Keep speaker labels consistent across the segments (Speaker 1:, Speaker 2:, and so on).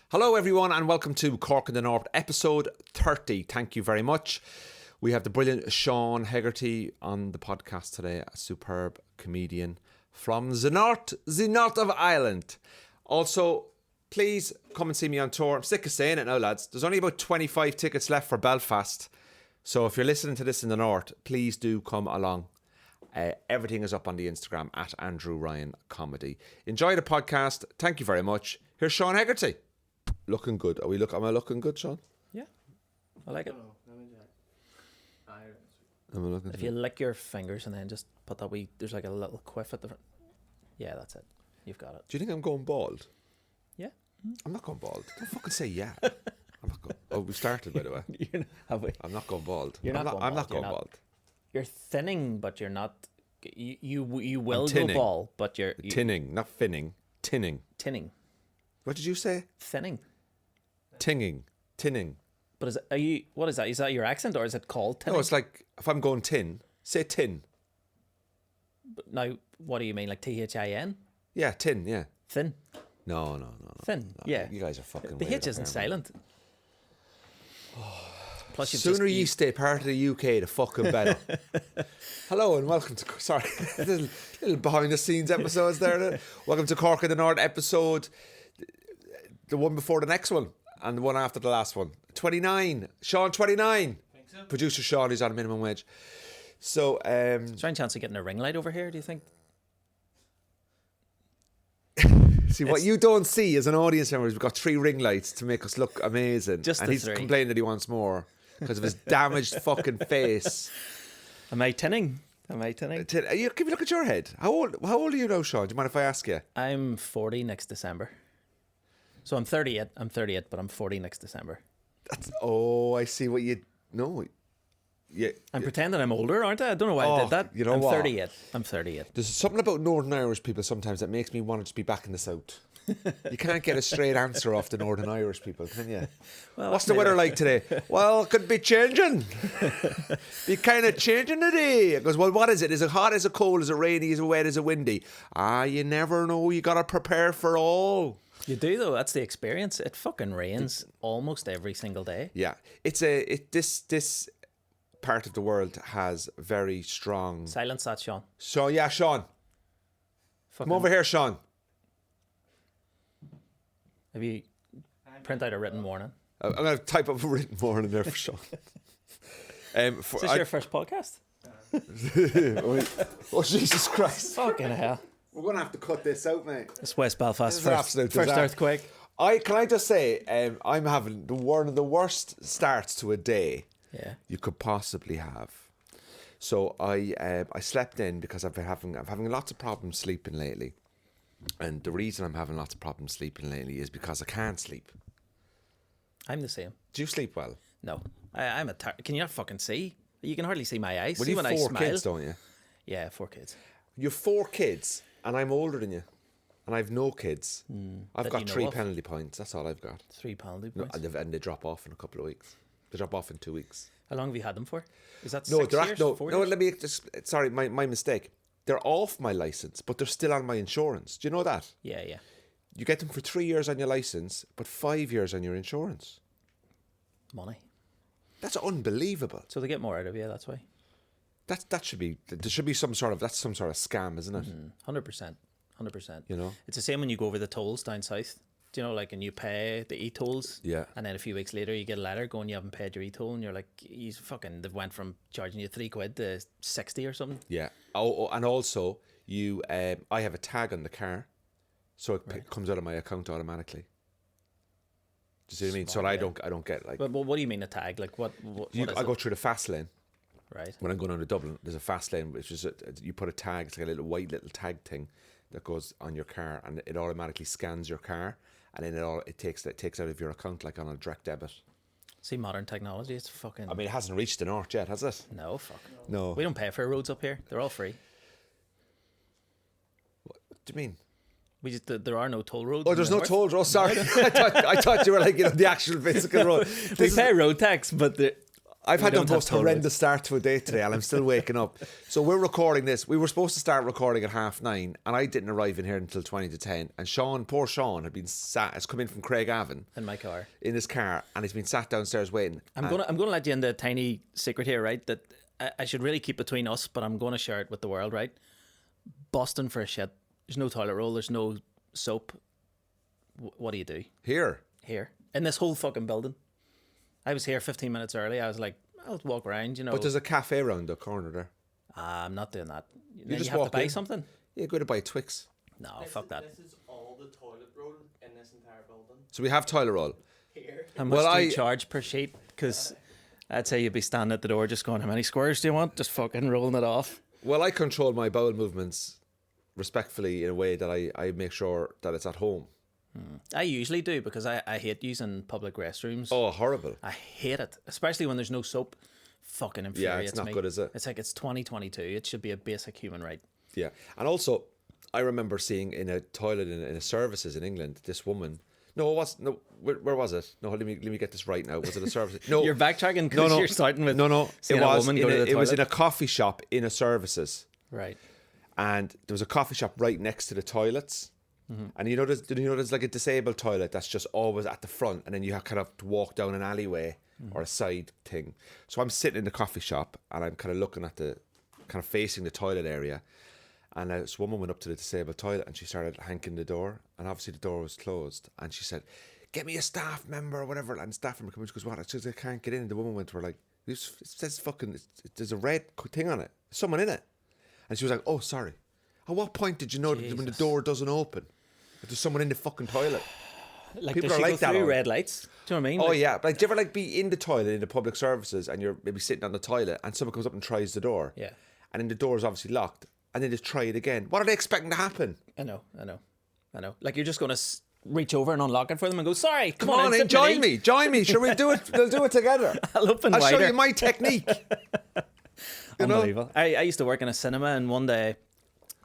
Speaker 1: Hello everyone and welcome to Cork in the North, episode 30. Thank you very much. We have the brilliant Sean Hegarty on the podcast today, a superb comedian from the north of Ireland. Also, please come and see me on tour. I'm sick of saying it now, lads. There's only about 25 tickets left for Belfast. So if you're listening to this in the north, please do come along. Everything is up on the Instagram at Andrew Ryan Comedy. Enjoy the podcast. Thank you very much. Here's Sean Hegarty. Looking good. Am I looking good, Sean?
Speaker 2: Yeah, I like it.
Speaker 1: If
Speaker 2: If you lick your fingers and then just put that there's like a little quiff at the front. Yeah, that's it. You've got it.
Speaker 1: Do you think I'm going bald?
Speaker 2: Yeah.
Speaker 1: I'm not going bald. Don't fucking say yeah. I'm not going. Oh, we started, by the way.
Speaker 2: Have we?
Speaker 1: I'm not going bald.
Speaker 2: You're not going
Speaker 1: I'm not
Speaker 2: bald.
Speaker 1: going bald.
Speaker 2: You're thinning, but you're not. You will go bald, but you're
Speaker 1: tinning, not finning. Tinning.
Speaker 2: Tinning.
Speaker 1: What did you say?
Speaker 2: Thinning.
Speaker 1: Tinning.
Speaker 2: But what is that? Is that your accent or is it called tinning?
Speaker 1: No, it's like if I'm going tin, say tin.
Speaker 2: But now, what do you mean? Like THIN?
Speaker 1: Yeah, tin, yeah.
Speaker 2: Thin.
Speaker 1: No.
Speaker 2: Thin,
Speaker 1: no.
Speaker 2: Yeah.
Speaker 1: You guys are fucking
Speaker 2: The H isn't silent. Plus,
Speaker 1: sooner you stay part of the UK, the fucking better. Hello and welcome to... Sorry, little behind the scenes episodes there. Welcome to Cork in the North episode, the one before the next one and the one after the last one. 29. Sean, 29.
Speaker 3: Think so?
Speaker 1: Producer Sean, who's on minimum wage. So,
Speaker 2: Is there any chance of getting a ring light over here, do you think?
Speaker 1: see, what you don't see as an audience member is we've got 3 ring lights to make us look amazing.
Speaker 2: Just
Speaker 1: and
Speaker 2: the
Speaker 1: he's
Speaker 2: 3.
Speaker 1: complaining that he wants more because of his damaged fucking face.
Speaker 2: Am I tinning?
Speaker 1: Give me a look at your head. How old are you now, Sean? Do you mind if I ask you?
Speaker 2: I'm 40 next December. So I'm 38. But I'm 40 next December.
Speaker 1: I see what you... No. Yeah.
Speaker 2: I'm pretending I'm older, aren't I? I don't know why I did that.
Speaker 1: You know
Speaker 2: I'm
Speaker 1: what?
Speaker 2: 38. I'm 38.
Speaker 1: There's something about Northern Irish people sometimes that makes me want to just be back in the South. You can't get a straight answer off the Northern Irish people, can you?
Speaker 2: Well,
Speaker 1: what's the weather like today? Well, it could be changing. Be kind of changing today. It goes, well, what is it? Is it hot? Is it cold? Is it rainy? Is it wet? Is it windy? You never know. You got to prepare for all.
Speaker 2: You do, though. That's the experience. It fucking rains almost every single day.
Speaker 1: Yeah. This part of the world has very strong...
Speaker 2: Silence that, Sean.
Speaker 1: So, yeah, Sean. Come over here, Sean.
Speaker 2: Have you print out a written warning?
Speaker 1: I'm going to type up a written warning there for Sean.
Speaker 2: Is this your first podcast?
Speaker 1: Oh, Jesus Christ.
Speaker 2: Fucking hell.
Speaker 1: We're going to have to cut this out, mate.
Speaker 2: It's West Belfast
Speaker 1: This is an absolute
Speaker 2: first
Speaker 1: disaster.
Speaker 2: earthquake.
Speaker 1: Can I just say, I'm having one of the worst starts to a day you could possibly have. So I slept in because I'm having lots of problems sleeping lately. And the reason I'm having lots of problems sleeping lately is because I can't sleep.
Speaker 2: I'm the same.
Speaker 1: Do you sleep well?
Speaker 2: No. I'm can you not fucking see? You can hardly see my eyes.
Speaker 1: Well,
Speaker 2: See
Speaker 1: you
Speaker 2: when
Speaker 1: have
Speaker 2: I
Speaker 1: 4
Speaker 2: smile?
Speaker 1: kids, don't you?
Speaker 2: Yeah, 4 kids.
Speaker 1: You have 4 kids, and I'm older than you. And I've no kids. I've
Speaker 2: that
Speaker 1: got
Speaker 2: you know
Speaker 1: 3
Speaker 2: of.
Speaker 1: penalty points. That's all I've got.
Speaker 2: 3 penalty
Speaker 1: No,
Speaker 2: points.
Speaker 1: and they drop off in a couple of weeks. They drop off in 2 weeks.
Speaker 2: How long have you had them for? Is that
Speaker 1: No,
Speaker 2: 6 years? 4 years?
Speaker 1: let me just... Sorry, my mistake. They're off my licence, but they're still on my insurance. Do you know that?
Speaker 2: Yeah.
Speaker 1: You get them for 3 years on your licence, but 5 years on your insurance.
Speaker 2: Money.
Speaker 1: That's unbelievable.
Speaker 2: So they get more out of you, that's why.
Speaker 1: That should be... There should be some sort of scam, isn't it?
Speaker 2: 100%. 100%.
Speaker 1: You know?
Speaker 2: It's the same when you go over the tolls down south. Do you know, like, and you pay the e-tolls?
Speaker 1: Yeah.
Speaker 2: And then a few weeks later, you get a letter going, you haven't paid your e-toll, and you're like, they've went from charging you £3 to 60 or something.
Speaker 1: Yeah. And also, I have a tag on the car, so it comes out of my account automatically. Do you see what I mean? So I don't get like...
Speaker 2: But what do you mean a tag? Like, what is
Speaker 1: I go through the fast lane.
Speaker 2: Right.
Speaker 1: When I'm going on to Dublin, there's a fast lane, which is you put a tag, it's like a little white little tag thing that goes on your car, and it automatically scans your car, and then it takes out of your account like on a direct debit.
Speaker 2: See, modern technology, it's fucking...
Speaker 1: I mean, it hasn't reached the north yet, has it?
Speaker 2: No, fuck.
Speaker 1: No.
Speaker 2: We don't pay for roads up here. They're all free.
Speaker 1: What do you mean?
Speaker 2: There are no toll roads.
Speaker 1: Oh, there's no toll road. Sorry, I thought you were like the actual physical road.
Speaker 2: We pay road tax, but
Speaker 1: I've had the
Speaker 2: don't have
Speaker 1: most
Speaker 2: toll
Speaker 1: horrendous start to a day today, and I'm still waking up. So we're recording this. We were supposed to start recording at 9:30, and I didn't arrive in here until 20 to 10. And Sean, poor Sean, has come in from Craigavon
Speaker 2: in my car.
Speaker 1: in his car, and he's been sat downstairs waiting.
Speaker 2: I'm gonna let you in the tiny secret here, right? That I should really keep between us, but I'm gonna share it with the world, right? Busting for a shit. There's no toilet roll. There's no soap. What do you do
Speaker 1: Here
Speaker 2: in this whole fucking building? I was here 15 minutes early. I was like, I'll walk around, you know.
Speaker 1: But there's a cafe around the corner there.
Speaker 2: I'm not doing that.
Speaker 1: You just
Speaker 2: have
Speaker 1: walk
Speaker 2: to buy
Speaker 1: in.
Speaker 2: something.
Speaker 1: Yeah, go to buy Twix.
Speaker 2: No, fuck that.
Speaker 3: This is all the toilet roll in this entire building.
Speaker 1: So we have toilet roll.
Speaker 3: Here.
Speaker 2: How much do you charge per sheet? Because I'd say you'd be standing at the door just going, how many squares do you want? Just fucking rolling it off.
Speaker 1: Well, I control my bowel movements respectfully in a way that I make sure that it's at home.
Speaker 2: I usually do because I hate using public restrooms.
Speaker 1: Oh, horrible.
Speaker 2: I hate it, especially when there's no soap. Fucking infuriates me.
Speaker 1: Yeah, it's not good, is it?
Speaker 2: It's like it's 2022. It should be a basic human right.
Speaker 1: Yeah. And also, I remember seeing in a toilet in a services in England, this woman. No, it was no. Where was it? No, let me get this right now. Was it a service? No,
Speaker 2: You're backtracking because you're starting with
Speaker 1: no.
Speaker 2: seeing a woman go to the toilet.
Speaker 1: It was in a coffee shop in a services,
Speaker 2: right.
Speaker 1: and there was a coffee shop right next to the toilets. Mm-hmm. And there's like a disabled toilet that's just always at the front, and then you have kind of to walk down an alleyway or a side thing. So I'm sitting in the coffee shop, and I'm kind of looking at the kind of facing the toilet area, and this woman went up to the disabled toilet and she started hanking the door, and obviously the door was closed, and she said, "Get me a staff member or whatever." And staff member comes, she goes, "What?" She says, "I can't get in." And the woman went to her like, "It says fucking, there's a red thing on it. There's someone in it." And she was like, "Oh, sorry." At what point did you know that when the door doesn't open, that there's someone in the fucking toilet?
Speaker 2: Like,
Speaker 1: people
Speaker 2: does
Speaker 1: are
Speaker 2: she
Speaker 1: like
Speaker 2: go
Speaker 1: that.
Speaker 2: through red lights? Do you know what I mean?
Speaker 1: Oh
Speaker 2: Like,
Speaker 1: yeah, like do you ever like be in the toilet in the public services and you're maybe sitting on the toilet and someone comes up and tries the door?
Speaker 2: Yeah.
Speaker 1: And then the door is obviously locked, and then they try it again. What are they expecting to happen?
Speaker 2: I know. Like you're just going to reach over and unlock it for them and go, "Sorry,
Speaker 1: Come on in, join me. Sure, we'll do it. We'll do it together.
Speaker 2: I'll open
Speaker 1: I'll
Speaker 2: wider.
Speaker 1: show you my technique."
Speaker 2: Unbelievable. I used to work in a cinema, and one day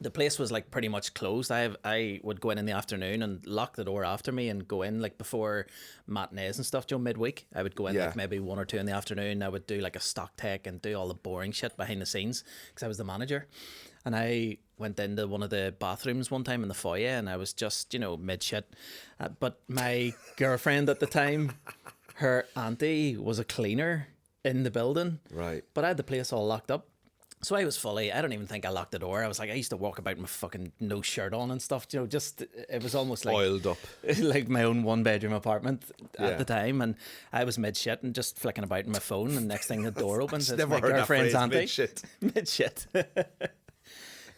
Speaker 2: the place was like pretty much closed. I would go in the afternoon and lock the door after me and go in like before matinees and stuff. Midweek I would go in like maybe 1 or 2 in the afternoon. I would do like a stock take and do all the boring shit behind the scenes because I was the manager. And I went into one of the bathrooms one time in the foyer, and I was just mid shit. But my girlfriend at the time, her auntie was a cleaner in the building.
Speaker 1: Right.
Speaker 2: But I had the place all locked up. So I was fully, I don't even think I locked the door. I was like, I used to walk about with fucking no shirt on and stuff, just, it was almost like
Speaker 1: Oiled up.
Speaker 2: like my own 1-bedroom apartment at the time. And I was mid shit and just flicking about on my phone. And next thing the door opens, it's
Speaker 1: Never
Speaker 2: my
Speaker 1: heard
Speaker 2: girlfriend's
Speaker 1: that phrase,
Speaker 2: auntie.
Speaker 1: mid shit.
Speaker 2: Mid shit.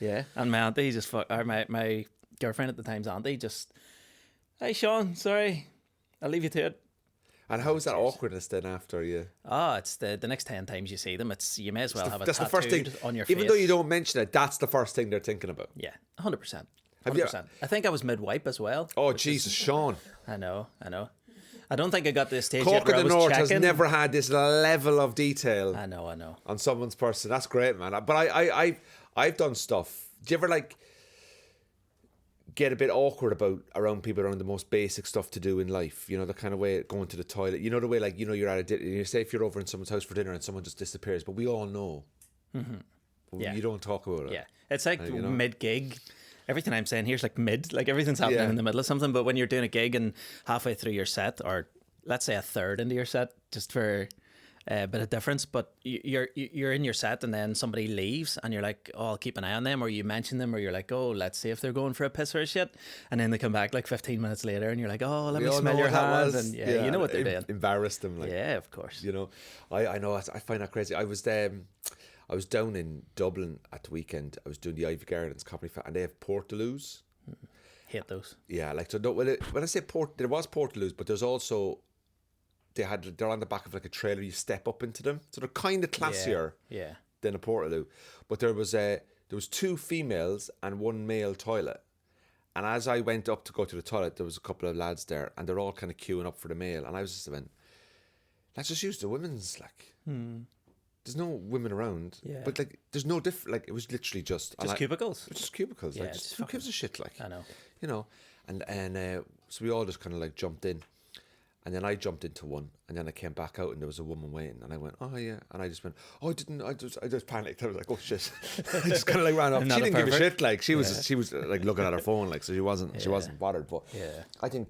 Speaker 2: Yeah. And my auntie just, or my girlfriend at the time's auntie just, "Hey Sean, sorry, I'll leave you to it."
Speaker 1: And how's that awkwardness then after you?
Speaker 2: It's the next 10 times you see them, you may as well have it
Speaker 1: That's the first thing
Speaker 2: on your face.
Speaker 1: Even though you don't mention it, that's the first thing they're thinking about.
Speaker 2: Yeah, 100%.
Speaker 1: Have you-
Speaker 2: 100%. I think I was mid-wipe as well.
Speaker 1: Oh Jesus, Sean.
Speaker 2: I know. I don't think I got to the stage yet
Speaker 1: Cork
Speaker 2: where
Speaker 1: in
Speaker 2: I
Speaker 1: the
Speaker 2: was
Speaker 1: North has
Speaker 2: checking.
Speaker 1: never had this level of detail
Speaker 2: I know.
Speaker 1: on someone's person. That's great, man. But I've done stuff. Do you ever like get a bit awkward around people around the most basic stuff to do in life? You know, the kind of way going to the toilet. You know the way like you're at a dinner. You say if you're over in someone's house for dinner and someone just disappears, but we all know. Mm-hmm.
Speaker 2: Yeah.
Speaker 1: You don't talk about it.
Speaker 2: Yeah, it's like mid-gig. Everything I'm saying here's like mid, like everything's happening
Speaker 1: Yeah.
Speaker 2: in the middle of something. But when you're doing a gig and halfway through your set, or let's say a third into your set, just for a bit of difference, but you're in your set and then somebody leaves and you're like, "Oh, I'll keep an eye on them," or you mention them, or you're like, "Oh, let's see if they're going for a piss or a shit," and then they come back like 15 minutes later and you're like, "Oh, let
Speaker 1: We
Speaker 2: me
Speaker 1: all
Speaker 2: smell
Speaker 1: know
Speaker 2: your
Speaker 1: what that
Speaker 2: hands,"
Speaker 1: was.
Speaker 2: and you know what they're doing.
Speaker 1: Embarrassed them, like.
Speaker 2: Yeah, of course.
Speaker 1: You know, I know. I find that crazy. I was down in Dublin at the weekend. I was doing the Ivy Gardens Comedy Fest, and they have Portaloos.
Speaker 2: Hate those.
Speaker 1: Yeah, like so. No, when I say there was Portaloos, but there's also they're on the back of like a trailer. You step up into them, so they're kind of classier
Speaker 2: Yeah.
Speaker 1: than a Portaloo. But there was 2 females and 1 male toilet. And as I went up to go to the toilet, there was a couple of lads there, and they're all kind of queuing up for the male. And I was just went, let's just use the women's, like. There's no women around, but like, there's no different. Like, it was literally just
Speaker 2: Cubicles.
Speaker 1: It's just cubicles.
Speaker 2: Yeah,
Speaker 1: Like, who gives a shit? Like,
Speaker 2: I know.
Speaker 1: you know, and so we all just kind of like jumped in, And then I jumped into one, and then I came back out, and there was a woman waiting, and I went, oh yeah, and I just went, oh, I just panicked. I was like, oh shit, I just kind of like ran off. She didn't give a shit. Like she was like looking at her phone, like, so she wasn't bothered. But I think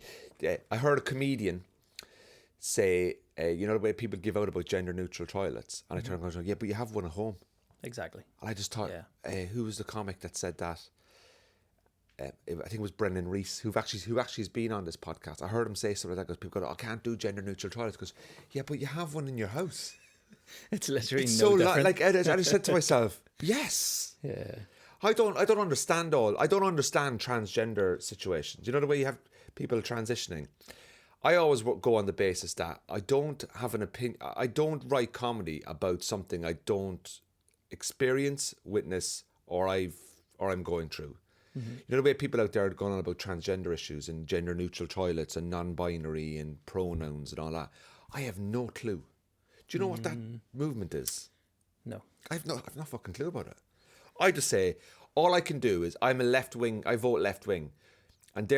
Speaker 1: I heard a comedian say, you know the way people give out about gender neutral toilets, and I turned around and went, yeah, but you have one at home.
Speaker 2: Exactly.
Speaker 1: And I just thought, who was the comic that said that? I think it was Brendan Reese, who actually has been on this podcast. I heard him say something like that, because people go, I can't do gender neutral toilets. Because, yeah, but you have one in your house.
Speaker 2: It's literally
Speaker 1: It's
Speaker 2: no
Speaker 1: so
Speaker 2: different.
Speaker 1: like, and I said to myself, yes.
Speaker 2: Yeah.
Speaker 1: I don't understand transgender situations. You know the way you have people transitioning. I always go on the basis that I don't have an opinion. I don't write comedy about something I don't experience, witness, or I'm going through. You know the way people out there are going on about transgender issues and gender neutral toilets and non-binary and pronouns and all that. I have no clue. Do you know what that movement is?
Speaker 2: No.
Speaker 1: I've no fucking clue about it. I just say all I can do is I'm a left wing. I vote left wing, and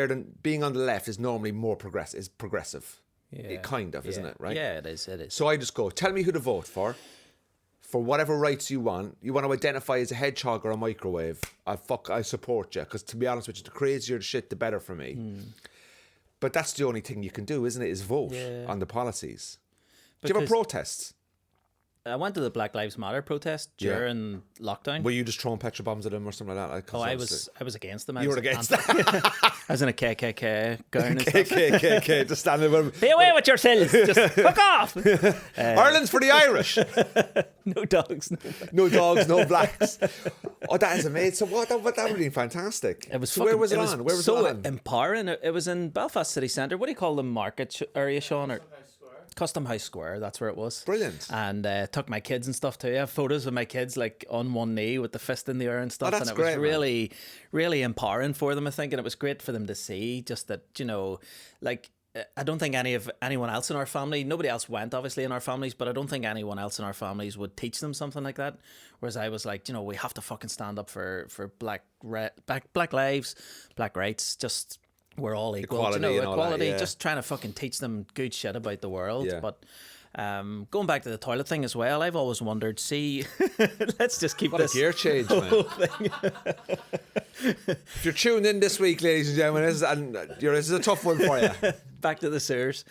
Speaker 1: being on the left is normally more progressive.
Speaker 2: Yeah.
Speaker 1: It kind of, isn't it? Right?
Speaker 2: Yeah, it is. It is.
Speaker 1: So I just go, tell me who to vote for whatever rights you want. You want to identify as a hedgehog or a microwave, I support you, because to be honest with you, the crazier the shit, the better for me. But that's the only thing you can do, isn't it, is vote on the policies. Do you ever protest?
Speaker 2: I went to the Black Lives Matter protest during lockdown.
Speaker 1: Were you just throwing petrol bombs at them or something like that?
Speaker 2: I was against them.
Speaker 1: You were against that?
Speaker 2: I was in a KKK gown and stuff.
Speaker 1: KKK, just standing with them.
Speaker 2: Be away with yourselves. Just fuck off.
Speaker 1: Ireland's for the Irish.
Speaker 2: No dogs.
Speaker 1: No dogs, no blacks. Oh, that is amazing. So that would have been fantastic.
Speaker 2: It was
Speaker 1: so where was it on? Where was
Speaker 2: so
Speaker 1: it on?
Speaker 2: empowering. It was in Belfast City Centre. What do you call the market area, Sean? Or Custom House Square, that's where it was.
Speaker 1: Brilliant.
Speaker 2: And took my kids and stuff too. I have photos of my kids like on one knee with the fist in the air and stuff.
Speaker 1: That's
Speaker 2: and it
Speaker 1: great,
Speaker 2: was really, really empowering for them, I think. And it was great for them to see just that, you know, like I don't think anyone else in our family, nobody else went obviously in our families, but I don't think anyone else in our families would teach them something like that. Whereas I was like, you know, we have to fucking stand up for black lives, black rights, just... We're all equal,
Speaker 1: Equality,
Speaker 2: you know, equality.
Speaker 1: That,
Speaker 2: just trying to fucking teach them good shit about the world.
Speaker 1: Yeah.
Speaker 2: But going back to the toilet thing as well, I've always wondered. See, let's just keep
Speaker 1: What
Speaker 2: this
Speaker 1: a gear change, man. If you're tuned in this week, ladies and gentlemen, this is a tough one for you.
Speaker 2: Back to the sewers.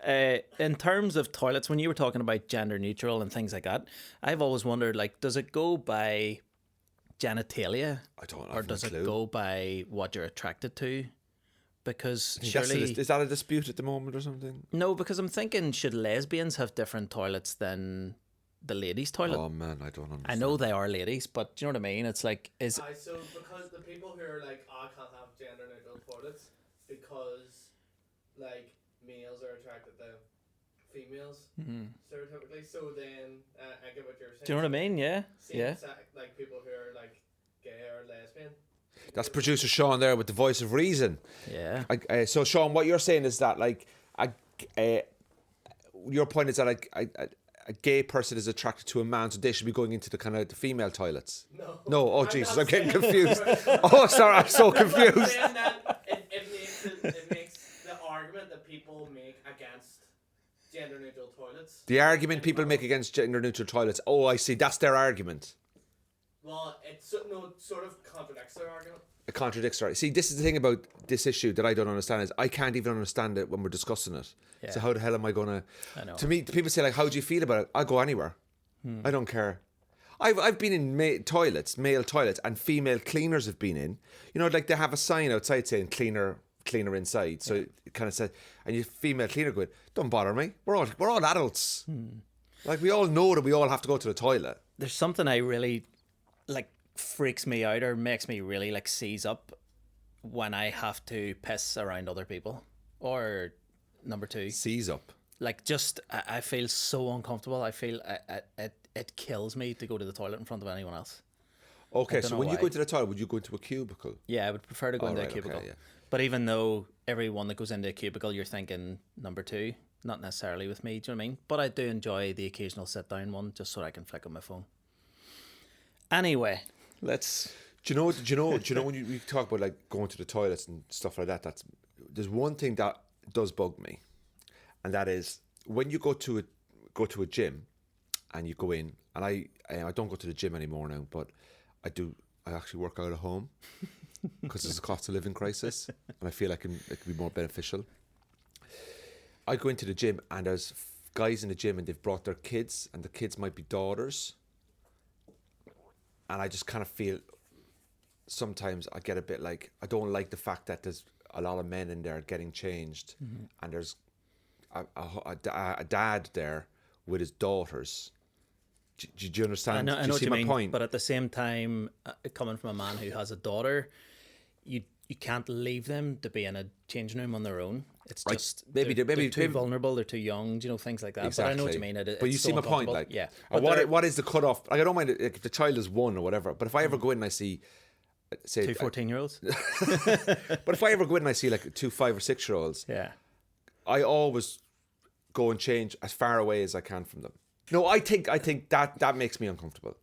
Speaker 2: In terms of toilets, when you were talking about gender neutral and things like that, I've always wondered, like, does it go by genitalia, or does it go by what you're attracted to? Because surely...
Speaker 1: Is that a dispute at the moment or something?
Speaker 2: No, because I'm thinking, should lesbians have different toilets than the ladies' toilet?
Speaker 1: Oh man, I don't understand.
Speaker 2: I know they are ladies, but do you know what I mean? It's like...
Speaker 3: So because the people who are like, I can't have gender neutral toilets because like males are attracted to females stereotypically, so then I get what you're saying.
Speaker 2: Do you know what I mean? Yeah.
Speaker 3: Like people who are like gay or lesbian.
Speaker 1: That's producer Sean there with the voice of reason.
Speaker 2: Yeah.
Speaker 1: So Sean, what you're saying is that like your point is that like a gay person is attracted to a man, so they should be going into the kind of the female toilets. No. Oh Jesus, I'm getting confused. Oh, sorry, I'm so confused.
Speaker 3: I'm saying that it makes the argument that people make against gender neutral toilets.
Speaker 1: The argument people make against gender neutral toilets. Oh, I see. That's their argument.
Speaker 3: Well, it sort of contradicts their argument.
Speaker 1: It contradicts, right? See, this is the thing about this issue that I don't understand is I can't even understand it when we're discussing it. Yeah. So how the hell am I going to...
Speaker 2: I know.
Speaker 1: To me, people say, like, how do you feel about it? I go anywhere. I don't care. I've been in male toilets, and female cleaners have been in. You know, like they have a sign outside saying cleaner inside. So it kind of says, and you female cleaner going, don't bother me. We're all adults. Like we all know that we all have to go to the toilet.
Speaker 2: There's something I really... like freaks me out or makes me really like seize up when I have to piss around other people. Or number two,
Speaker 1: seize up.
Speaker 2: Like just I feel so uncomfortable. I feel it kills me to go to the toilet in front of anyone else.
Speaker 1: Okay, so when you go to the toilet, would you go into a cubicle?
Speaker 2: Yeah, I would prefer to go into a cubicle. Okay, yeah. But even though everyone that goes into a cubicle, you're thinking number two, not necessarily with me. Do you know what I mean? But I do enjoy the occasional sit down one, just so I can flick on my phone. Anyway, let's.
Speaker 1: Do you know when you talk about like going to the toilets and stuff like that? There's one thing that does bug me, and that is when you go to a gym, and you go in, and I don't go to the gym anymore now, but I do. I actually work out at home because there's a cost of living crisis, and I feel like it can be more beneficial. I go into the gym, and there's guys in the gym, and they've brought their kids, and the kids might be daughters, and I just kind of feel sometimes I get a bit like, I don't like the fact that there's a lot of men in there getting changed, and there's a dad there with his daughters. Do you understand?
Speaker 2: I know
Speaker 1: do you
Speaker 2: what
Speaker 1: see
Speaker 2: you
Speaker 1: my
Speaker 2: mean,
Speaker 1: point?
Speaker 2: but at the same time, coming from a man who has a daughter, you can't leave them to be in a changing room on their own. It's
Speaker 1: Right.
Speaker 2: just
Speaker 1: Maybe
Speaker 2: they're
Speaker 1: maybe
Speaker 2: too vulnerable, they're too young, things like that. But I know what you mean.
Speaker 1: But
Speaker 2: it's
Speaker 1: you see
Speaker 2: so
Speaker 1: my point,
Speaker 2: uncomfortable.
Speaker 1: like,
Speaker 2: yeah.
Speaker 1: what is the cutoff? Like, I don't mind if the child is 1 or whatever, but if I ever go in and I see, say,
Speaker 2: 2 14-year-olds.
Speaker 1: but if I ever go in and I see like 2 5 or 6 year olds,
Speaker 2: Yeah.
Speaker 1: I always go and change as far away as I can from them. No, I think that makes me uncomfortable.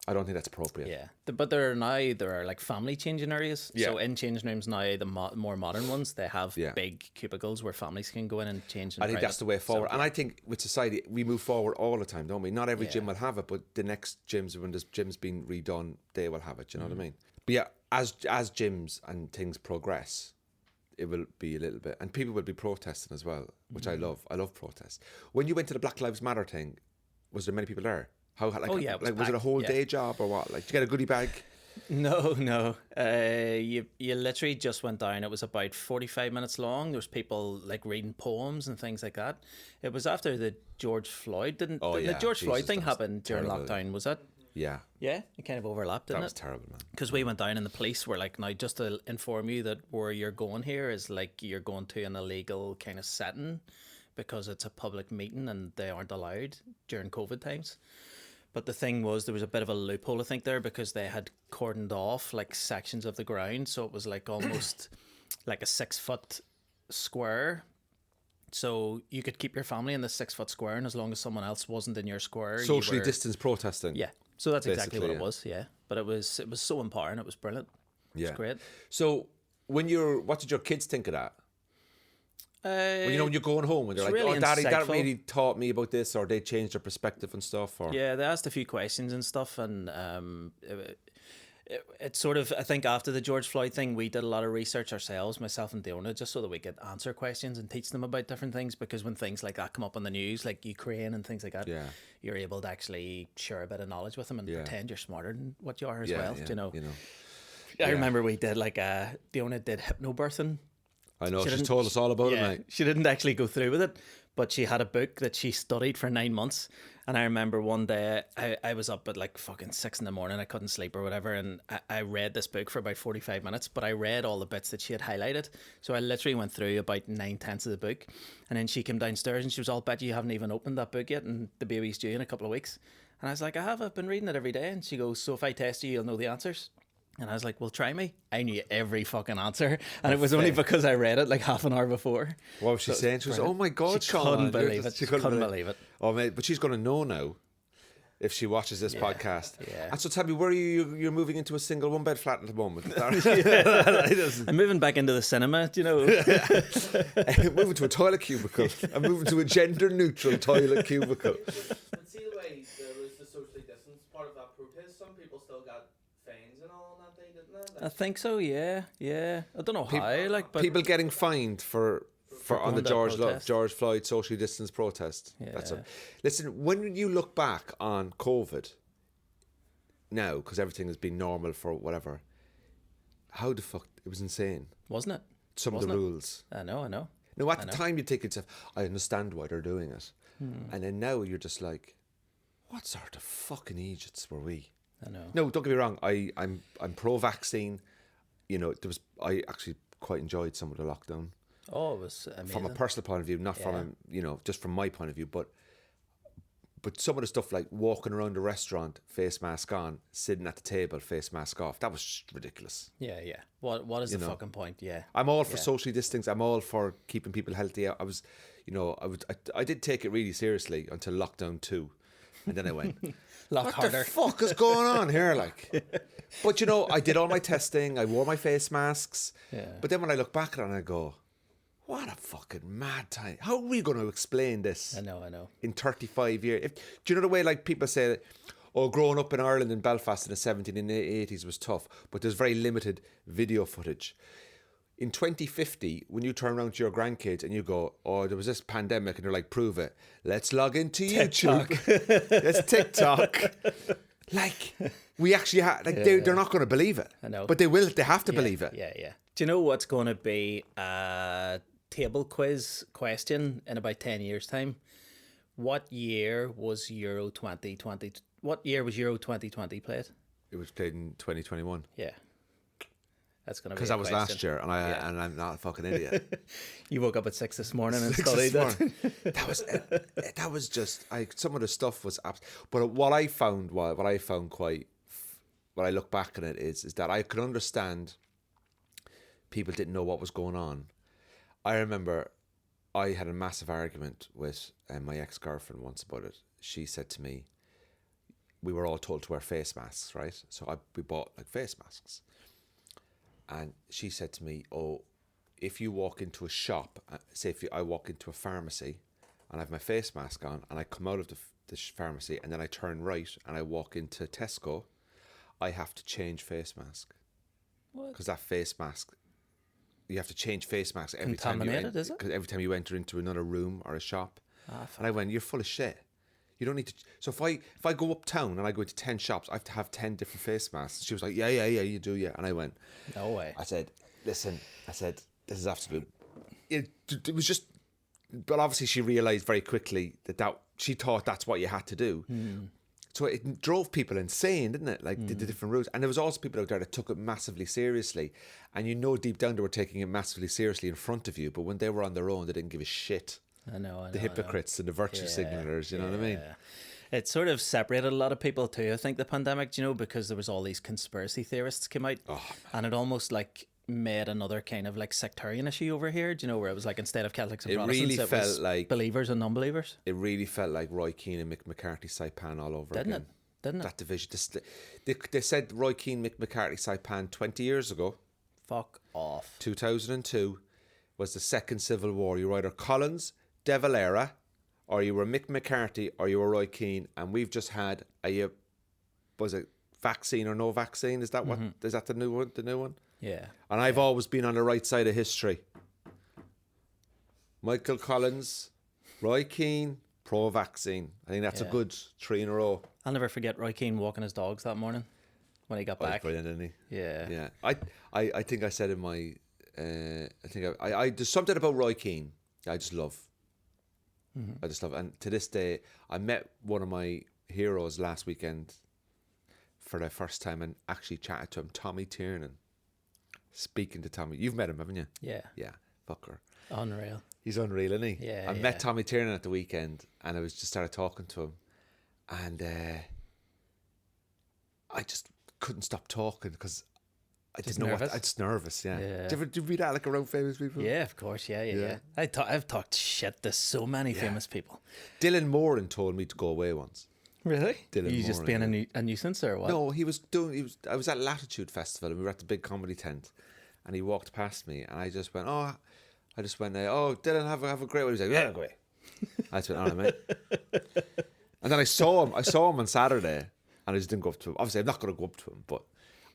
Speaker 1: I don't think that's appropriate.
Speaker 2: Yeah, but there are like family changing areas.
Speaker 1: Yeah.
Speaker 2: So in changing rooms now, the more modern ones, they have
Speaker 1: Yeah.
Speaker 2: big cubicles where families can go in and change.
Speaker 1: I think that's the way forward. And I think with society, we move forward all the time, don't we? Not every gym
Speaker 2: Yeah.
Speaker 1: will have it, but the next gyms, when this gym's been redone, they will have it. Do you know what I mean? But yeah, as gyms and things progress, it will be a little bit, and people will be protesting as well, which I love. I love protests. When you went to the Black Lives Matter thing, was there many people there? How? Like,
Speaker 2: Oh, yeah, it was
Speaker 1: was it a
Speaker 2: packed,
Speaker 1: whole
Speaker 2: yeah.
Speaker 1: day job or what? Like, did you get a goodie bag?
Speaker 2: No. You literally just went down. It was about 45 minutes long. There was people like reading poems and things like that. It was after the George Floyd
Speaker 1: Oh,
Speaker 2: the
Speaker 1: yeah.
Speaker 2: George Floyd
Speaker 1: Jesus,
Speaker 2: thing
Speaker 1: that was
Speaker 2: happened during
Speaker 1: terrible.
Speaker 2: lockdown. Was that?
Speaker 1: Yeah,
Speaker 2: Yeah, it kind of overlapped, didn't
Speaker 1: that was
Speaker 2: it?
Speaker 1: terrible, man.
Speaker 2: Because we went down and the police were like, now just to inform you that where you're going here is like you're going to an illegal kind of setting because it's a public meeting and they aren't allowed during COVID times. But the thing was, there was a bit of a loophole, I think, there because they had cordoned off like sections of the ground. So it was like almost like a 6-foot square. So you could keep your family in the 6-foot square, and as long as someone else wasn't in your square,
Speaker 1: Socially
Speaker 2: you were...
Speaker 1: distanced protesting.
Speaker 2: Yeah. So that's exactly what
Speaker 1: Basically,
Speaker 2: it was. Yeah. But it was so empowering. It was brilliant. It
Speaker 1: Yeah.
Speaker 2: was great.
Speaker 1: So what did your kids think of that? When you're going home and they're like,
Speaker 2: really
Speaker 1: "Oh, Daddy, that
Speaker 2: insightful.
Speaker 1: really taught me about this," or they changed their perspective and stuff. Or
Speaker 2: Yeah, they asked a few questions and stuff, and it sort of, I think after the George Floyd thing, we did a lot of research ourselves, myself and Diona, just so that we could answer questions and teach them about different things, because when things like that come up on the news, like Ukraine and things like that,
Speaker 1: Yeah.
Speaker 2: you're able to actually share a bit of knowledge with them and
Speaker 1: Yeah.
Speaker 2: pretend you're smarter than what you are as
Speaker 1: yeah,
Speaker 2: well,
Speaker 1: yeah,
Speaker 2: you know.
Speaker 1: You know.
Speaker 2: I
Speaker 1: Yeah.
Speaker 2: remember we did Diona did hypnobirthing.
Speaker 1: I know she's
Speaker 2: didn't-
Speaker 1: told us all about it,
Speaker 2: Yeah,
Speaker 1: mate.
Speaker 2: she didn't actually go through with it, but she had a book that she studied for 9 months. And I remember one day I was up at like fucking 6 in the morning. I couldn't sleep or whatever. And I read this book for about 45 minutes, but I read all the bits that she had highlighted. So I literally went through about 9/10 of the book. And then she came downstairs and she was all, "Bet you haven't even opened that book yet. And the baby's due in a couple of weeks." And I was like, I've been reading it every day. And she goes, "So if I test you, you'll know the answers." And I was like, "Well, try me." I knew every fucking answer. And it was only because I read it like half an hour before.
Speaker 1: What was she saying? She was, "Oh my God,
Speaker 2: She
Speaker 1: Sean,
Speaker 2: couldn't
Speaker 1: you're
Speaker 2: believe
Speaker 1: just-
Speaker 2: it. She couldn't believe it.
Speaker 1: Oh, mate, but she's going to know now if she watches this podcast.
Speaker 2: yeah.
Speaker 1: And so tell me, where are you? You're moving into a single 1-bed flat at the moment. Is that-
Speaker 2: I'm moving back into the cinema, do you know?
Speaker 1: I'm moving to a toilet cubicle. I'm moving to a gender-neutral toilet cubicle.
Speaker 3: But see the way there was the socially distanced part of that protest, some people still got fines and all on that day, didn't they?
Speaker 2: I think so, yeah. I don't know how, but
Speaker 1: People getting fined for on the
Speaker 2: going to protest.
Speaker 1: George Floyd socially distanced protest. That's
Speaker 2: Yeah.
Speaker 1: it. Listen, when you look back on COVID now, because everything has been normal for whatever, how the fuck, it was insane.
Speaker 2: wasn't it?
Speaker 1: Some of
Speaker 2: Wasn't
Speaker 1: the
Speaker 2: it?
Speaker 1: rules.
Speaker 2: I know.
Speaker 1: Now, at the time, you think it's, I understand why they're doing it. And then now you're just like, what sort of fucking idiots were we?
Speaker 2: I know.
Speaker 1: No, don't get me wrong. I'm pro-vaccine. You know, I actually quite enjoyed some of the lockdown
Speaker 2: Oh, it was amazing.
Speaker 1: from a personal point of view, not from just from my point of view. But some of the stuff like walking around the restaurant, face mask on, sitting at the table, face mask off, that was just ridiculous.
Speaker 2: Yeah. What is the fucking point? Yeah.
Speaker 1: I'm all for socially distancing. I'm all for keeping people healthy. I did take it really seriously until lockdown 2, and then I went,
Speaker 2: Lock
Speaker 1: what
Speaker 2: harder.
Speaker 1: the fuck is going on here? Like, but I did all my testing. I wore my face masks.
Speaker 2: Yeah.
Speaker 1: But then when I look back at it, and I go, What a fucking mad time. How are we going to explain this?
Speaker 2: I know.
Speaker 1: In 35 years. Do you know the way like people say that, oh, growing up in Ireland and Belfast in the 70s and 80s was tough, but there's very limited video footage. In 2050, when you turn around to your grandkids and you go, oh, there was this pandemic, and they're like, prove it. Let's log into YouTube. Let's TikTok. Like, we actually have, like, they're not going to believe it.
Speaker 2: I know.
Speaker 1: But they will, they have to believe it.
Speaker 2: Yeah. Do you know what's going to be a table quiz question in about 10 years' time? What year was Euro 2020? What year was Euro 2020 played?
Speaker 1: It was played in 2021.
Speaker 2: Yeah. That's going to be
Speaker 1: because that was last year, and I'm not a fucking idiot.
Speaker 2: You woke up at 6 this morning and
Speaker 1: 6
Speaker 2: studied
Speaker 1: this
Speaker 2: that.
Speaker 1: That was just some of the stuff was but what I quite when I look back on it is that I could understand people didn't know what was going on. I remember I had a massive argument with my ex-girlfriend once about it. She said to me, we were all told to wear face masks, right? So we bought like face masks. And she said to me, oh, if you walk into a shop, say if I walk into a pharmacy and I have my face mask on and I come out of the pharmacy and then I turn right and I walk into Tesco, I have to change face mask.
Speaker 2: What?
Speaker 1: Because that face mask, you have to change face masks every time
Speaker 2: Contaminated, is it?
Speaker 1: Because every time you enter into another room or a shop. And I went, you're full of shit. You don't need to. So if I go uptown and I go into 10 shops, I have to have 10 different face masks. She was like, yeah, you do, yeah. And I went,
Speaker 2: no way.
Speaker 1: I said, listen, this is absolute. It was just, but obviously she realised very quickly that she thought that's what you had to do. So it drove people insane, didn't it? Like the different routes. And there was also people out there that took it massively seriously. And you know deep down they were taking it massively seriously in front of you. But when they were on their own, they didn't give a shit.
Speaker 2: I know.
Speaker 1: The hypocrites and the virtue signalers, you know what I mean?
Speaker 2: It sort of separated a lot of people too, I think, the pandemic, you know, because there was all these conspiracy theorists came out. And it almost like made another kind of like sectarian issue over here, do you know, where it was like instead of Catholics and Protestants,
Speaker 1: really
Speaker 2: it
Speaker 1: felt
Speaker 2: was
Speaker 1: like
Speaker 2: believers and non-believers.
Speaker 1: It really felt like Roy Keane and Mick McCarthy Saipan all over again.
Speaker 2: Didn't it?
Speaker 1: That division. They said Roy Keane, Mick McCarthy Saipan 20 years ago.
Speaker 2: Fuck off.
Speaker 1: 2002 was the second civil war. You were either Collins, De Valera, or you were Mick McCarthy, or you were Roy Keane, and we've just had was it vaccine or no vaccine? Is that what? Is that the new one? The new one?
Speaker 2: Yeah.
Speaker 1: And I've always been on the right side of history. Michael Collins, Roy Keane, pro-vaccine. I think that's a good 3 in a row.
Speaker 2: I'll never forget Roy Keane walking his dogs that morning when he got back.
Speaker 1: Brilliant, isn't he?
Speaker 2: Yeah.
Speaker 1: Yeah. I think I said in my I think I there's something about Roy Keane I just love. I just love it. And to this day, I met one of my heroes last weekend for the first time and actually chatted to him, Tommy Tiernan. Speaking to Tommy. You've met him, haven't you?
Speaker 2: Yeah.
Speaker 1: Yeah. Fucker.
Speaker 2: Unreal.
Speaker 1: He's unreal, isn't he?
Speaker 2: Yeah.
Speaker 1: I met Tommy Tiernan at the weekend and I was just started talking to him and I just couldn't stop talking because I didn't know what. I was nervous, yeah. Do you read that like around famous people?
Speaker 2: Yeah, of course, yeah. I've talked shit to so many famous people.
Speaker 1: Dylan Moran told me to go away once.
Speaker 2: Really?
Speaker 1: Dylan
Speaker 2: You just
Speaker 1: Moran,
Speaker 2: being a nuisance or what?
Speaker 1: No, I was at Latitude Festival and we were at the big comedy tent and he walked past me and I just went, oh, Dylan, have a great one. He was like, yeah, great. I just went, all right, mate. And then I saw him on Saturday and I just didn't go up to him. Obviously, I'm not going to go up to him, but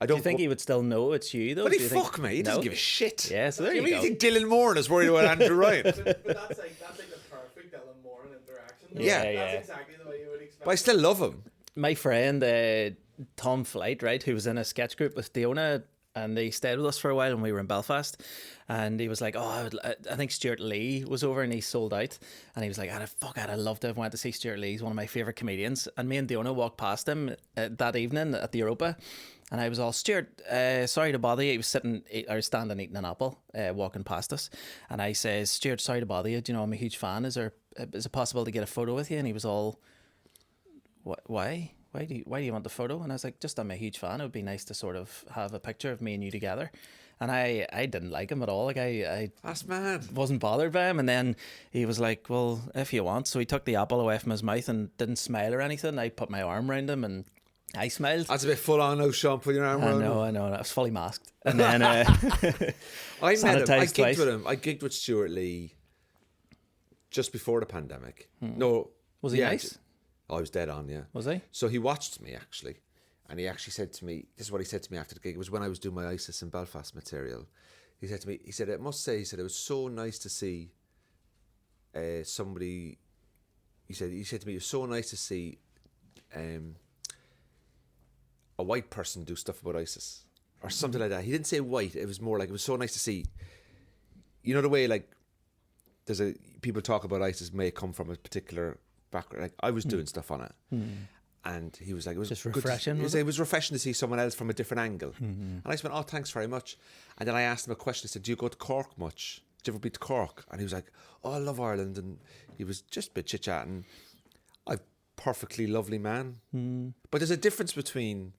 Speaker 1: I don't.
Speaker 2: Do you think he would still know it's you though?
Speaker 1: But fuck me, he doesn't give a shit.
Speaker 2: Yeah, so there you go.
Speaker 1: You think Dylan Moran is worried about Andrew Ryan?
Speaker 3: But that's like the perfect Dylan Moran interaction.
Speaker 1: Yeah.
Speaker 3: That's exactly the way you would expect.
Speaker 1: But I still love him.
Speaker 2: My friend Tom Flight, right, who was in a sketch group with Diona, and they stayed with us for a while when we were in Belfast, and he was like, oh, I think Stuart Lee was over and he sold out, and he was like, I'd love to have went to see Stuart Lee. He's one of my favourite comedians. And me and Diona walked past him that evening at the Europa, and I was all, Stuart, sorry to bother you. He was standing eating an apple, walking past us, and I says, Stuart, sorry to bother you. Do you know I'm a huge fan? Is it possible to get a photo with you? And he was all, why? Why do you want the photo? And I was like, just I'm a huge fan. It would be nice to sort of have a picture of me and you together. And I didn't like him at all. Like I
Speaker 1: That's mad.
Speaker 2: wasn't bothered by him. And then he was like, well, if you want. So he took the apple away from his mouth and didn't smile or anything. I put my arm around him and I smiled.
Speaker 1: That's a bit full on now, Sean. Put your arm around him.
Speaker 2: I know. I was fully masked. And then
Speaker 1: I met him. I
Speaker 2: sanitized
Speaker 1: gigged
Speaker 2: twice.
Speaker 1: with him. I gigged with Stuart Lee just before the pandemic. No.
Speaker 2: Was he nice?
Speaker 1: I was dead on, yeah.
Speaker 2: Was he?
Speaker 1: So he watched me, actually. And he actually said to me, this is what he said to me after the gig. It was when I was doing my ISIS in Belfast material. He said to me, I must say, it was so nice to see somebody, he said to me, it was so nice to see a white person do stuff about ISIS. Or something like that. He didn't say white. It was more like, it was so nice to see, you know the way, like, people talk about ISIS may come from a particular background. Like, I was doing stuff on it. And he was like, it was
Speaker 2: just
Speaker 1: good
Speaker 2: refreshing.
Speaker 1: It was refreshing to see someone else from a different angle. And I just went, oh, thanks very much. And then I asked him a question. I said, do you go to Cork much? Do you ever be to Cork? And he was like, oh, I love Ireland. And he was just a bit chit-chatting. I'm a perfectly lovely man. But there's a difference between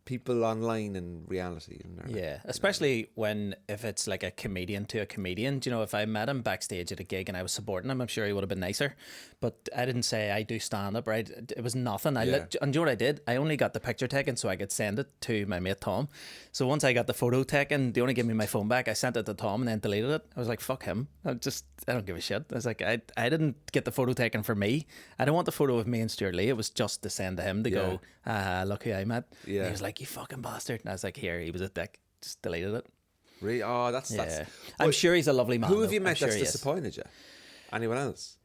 Speaker 1: people online and reality.
Speaker 2: Yeah, especially if it's like a comedian to a comedian. Do you know, if I met him backstage at a gig and I was supporting him, I'm sure he would have been nicer. But I didn't say I do stand up, right? It was nothing. And do you know what I did? I only got the picture taken so I could send it to my mate Tom. So once I got the photo taken, they only gave me my phone back. I sent it to Tom and then deleted it. I was like, fuck him. I don't give a shit. I was like, I didn't get the photo taken for me. I don't want the photo of me and Stuart Lee. It was just to send to him to go, look who I met. Yeah. And he was like, you fucking bastard. And I was like, here, he was a dick. Just deleted it.
Speaker 1: Really? Oh, that's.
Speaker 2: I'm sure he's a lovely man.
Speaker 1: Who have you met that's disappointed you? Anyone else?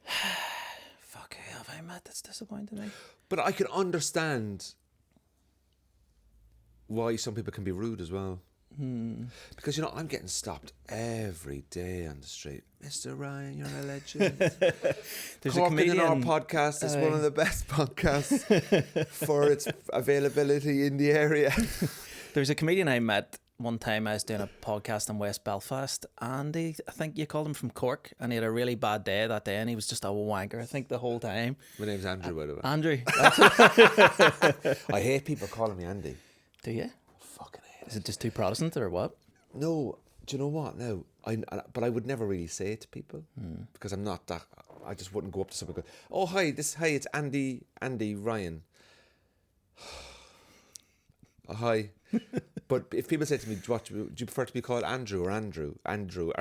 Speaker 2: Fuck, who have I met that's disappointed me?
Speaker 1: But I can understand why some people can be rude as well. Because, you know, I'm getting stopped every day on the street. Mr. Ryan, you're a legend.
Speaker 2: There's
Speaker 1: Cork
Speaker 2: a comedian
Speaker 1: in our podcast is one of the best podcasts for its availability in the area.
Speaker 2: There's a comedian I met one time. I was doing a podcast in West Belfast. Andy, I think you called him, from Cork, and he had a really bad day that day, and he was just a wanker, I think, the whole time.
Speaker 1: My name's Andrew, by the way.
Speaker 2: Andrew.
Speaker 1: I hate people calling me Andy.
Speaker 2: Do you?
Speaker 1: Fucking hate it.
Speaker 2: Is it just too Protestant or what?
Speaker 1: No. Do you know what? No. But I would never really say it to people because I'm not that. I just wouldn't go up to someone and go, oh, hi, it's Andy Ryan. Oh, hi. But if people say to me, do you prefer to be called Andrew or Andrew? Andrew.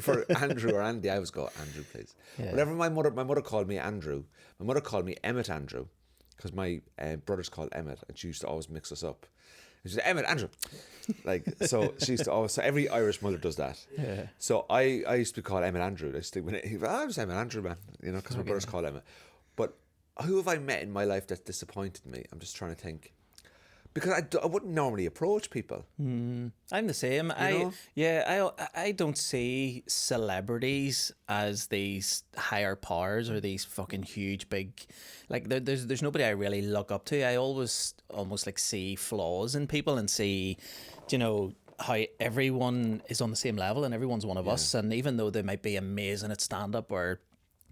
Speaker 1: For Andrew or Andy, I always go, Andrew, please. Yeah. Whenever my mother called me Andrew, my mother called me Emmett Andrew because my brother's called Emmett and she used to always mix us up. She said, Emmett Andrew. So she used to always, so every Irish mother does that. Yeah. So I used to be called Emmett Andrew. I was Emmett Andrew, man, you know, because my brother's called Emmett. But who have I met in my life that's disappointed me? I'm just trying to think. Because I wouldn't normally approach people.
Speaker 2: I'm the same. I don't see celebrities as these higher powers or these fucking huge big, like there's nobody I really look up to. I always almost like see flaws in people and see, you know, how everyone is on the same level and everyone's one of us. And even though they might be amazing at stand up or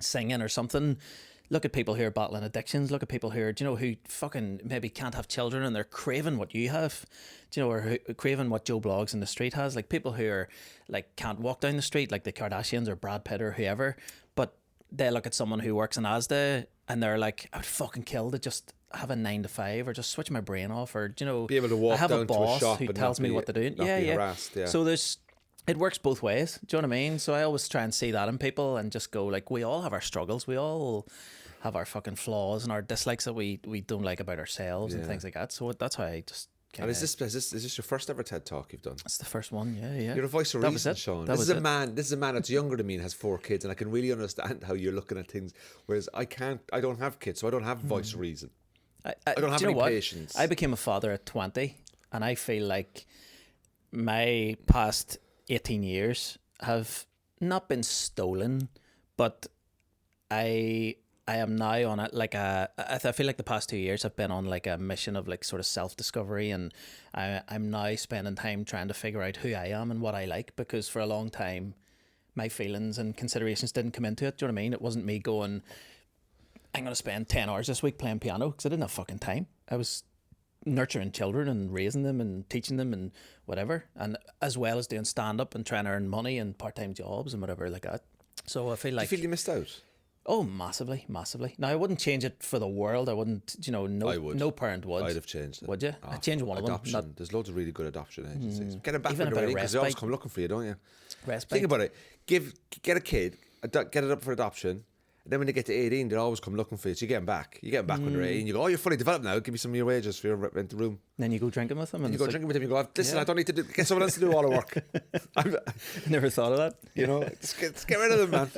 Speaker 2: singing or something, look at people who are battling addictions. Look at people who are, you know, who fucking maybe can't have children and they're craving what you have, you know, or who, craving what Joe Bloggs in the street has. Like people who are like can't walk down the street, like the Kardashians or Brad Pitt or whoever, but they look at someone who works in Asda and they're like, I would fucking kill to just have a 9 to 5 or just switch my brain off, or, you know,
Speaker 1: be able to walk
Speaker 2: I have
Speaker 1: down
Speaker 2: a boss
Speaker 1: to a shop
Speaker 2: who tells me what to do.
Speaker 1: Harassed, yeah.
Speaker 2: So it works both ways. Do you know what I mean? So I always try and see that in people and just go like, we all have our struggles. We all have our fucking flaws and our dislikes that we don't like about ourselves and things like that. So that's how I just kinda...
Speaker 1: And is this your first ever TED Talk you've done?
Speaker 2: It's the first one, yeah.
Speaker 1: You're a voice of reason, Sean. This is a man that's younger than me and has 4 kids, and I can really understand how you're looking at things, whereas I don't have kids, so I don't have voice of reason. I don't have any patience.
Speaker 2: I became a father at 20, and I feel like my past 18 years have not been stolen, but I am now on it like I feel like the past 2 years I've been on like a mission of like sort of self-discovery, and I'm now spending time trying to figure out who I am and what I like, because for a long time my feelings and considerations didn't come into it. Do you know what I mean? It wasn't me going, I'm going to spend 10 hours this week playing piano, because I didn't have fucking time. I was nurturing children and raising them and teaching them and whatever, and as well as doing stand-up and trying to earn money and part-time jobs and whatever like that. So I feel like...
Speaker 1: Do you feel you missed out?
Speaker 2: Oh, massively, massively. Now, I wouldn't change it for the world. I wouldn't,
Speaker 1: I would.
Speaker 2: no parent would.
Speaker 1: I'd have changed it.
Speaker 2: Would you? I'd change one
Speaker 1: adoption.
Speaker 2: of them.
Speaker 1: There's loads of really good adoption agencies. Get them back
Speaker 2: Even
Speaker 1: when
Speaker 2: a
Speaker 1: they're
Speaker 2: bit of
Speaker 1: ready, because they always
Speaker 2: respite.
Speaker 1: come looking for you, don't you?
Speaker 2: Respite.
Speaker 1: Think about it. Get a kid, get it up for adoption, and then when they get to 18, they always come looking for you. So you get them back. You get them back when they're 18. You go, oh, you're fully developed now. Give me some of your wages for your rent the room.
Speaker 2: Then you go drinking with them. And
Speaker 1: You go drinking with them. You go, listen, I don't need to get someone else to do all the work.
Speaker 2: Never thought of that.
Speaker 1: You know, just get rid of them, man.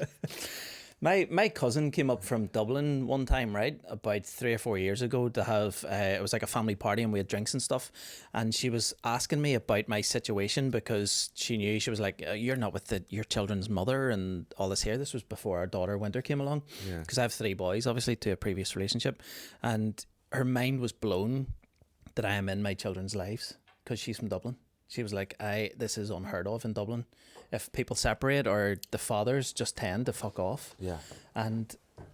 Speaker 2: My cousin came up from Dublin one time, right, about 3 or 4 years ago to have, it was like a family party and we had drinks and stuff. And she was asking me about my situation because she knew, she was like, you're not with your children's mother and all this here. This was before our daughter Winter came along. Because I have 3 boys, obviously, to a previous relationship. And her mind was blown that I am in my children's lives because she's from Dublin. She was like, this is unheard of in Dublin. If people separate or the fathers just tend to fuck off.
Speaker 1: Yeah.
Speaker 2: And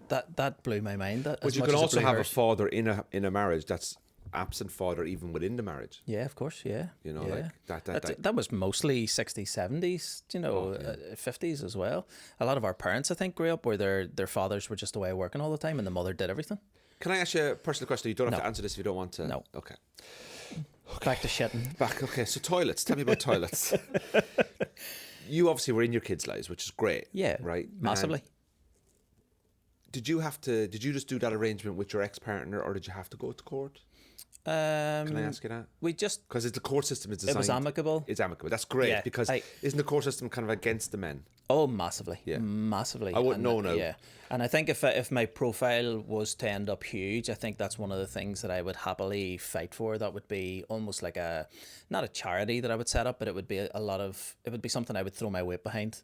Speaker 2: that blew my mind.
Speaker 1: But you can also have a father in a marriage that's absent father even within the marriage.
Speaker 2: Yeah, of course, yeah.
Speaker 1: You know,
Speaker 2: yeah.
Speaker 1: like
Speaker 2: that was mostly 60s, 70s, 50s as well. A lot of our parents, I think, grew up where their fathers were just away working all the time and the mother did everything.
Speaker 1: Can I ask you a personal question? You don't have to answer this if you don't want to.
Speaker 2: No.
Speaker 1: Okay.
Speaker 2: Back to shitting.
Speaker 1: Okay, so toilets. Tell me about toilets. You obviously were in your kids' lives, which is great.
Speaker 2: Yeah,
Speaker 1: right?
Speaker 2: massively.
Speaker 1: Did you just do that arrangement with your ex-partner, or did you have to go to court? Can I ask you that?
Speaker 2: We just...
Speaker 1: Because the court system is designed...
Speaker 2: It was amicable.
Speaker 1: It's amicable. That's great,
Speaker 2: Yeah,
Speaker 1: because isn't the court system kind of against the men?
Speaker 2: Oh, massively.
Speaker 1: Yeah.
Speaker 2: Massively.
Speaker 1: I wouldn't know now.
Speaker 2: Yeah. And I think if my profile was to end up huge, I think that's one of the things that I would happily fight for. That would be almost like not a charity that I would set up, but it would be it would be something I would throw my weight behind.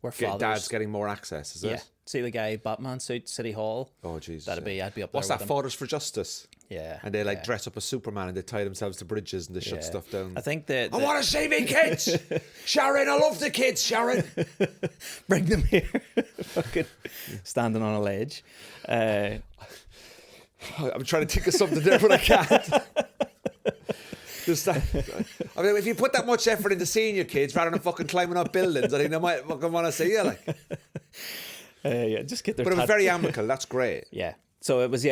Speaker 2: Where fathers...
Speaker 1: Dad's getting more access, is it?
Speaker 2: Yeah. See the guy, Batman suit, City Hall?
Speaker 1: Oh, Jesus.
Speaker 2: I'd be up there
Speaker 1: What's that,
Speaker 2: with him.
Speaker 1: Fathers for Justice?
Speaker 2: Yeah.
Speaker 1: And they dress up as Superman and they tie themselves to bridges and they shut stuff down.
Speaker 2: I think that...
Speaker 1: I want to see me kids! Sharon, I love the kids, Sharon!
Speaker 2: Bring them here. Fucking standing on a ledge.
Speaker 1: I'm trying to think of something there, but I can't. I mean, if you put that much effort into seeing your kids rather than fucking climbing up buildings, I think they might fucking want to see you, like.
Speaker 2: Yeah, just get their...
Speaker 1: But it was very amicable. That's great.
Speaker 2: Yeah. So it was,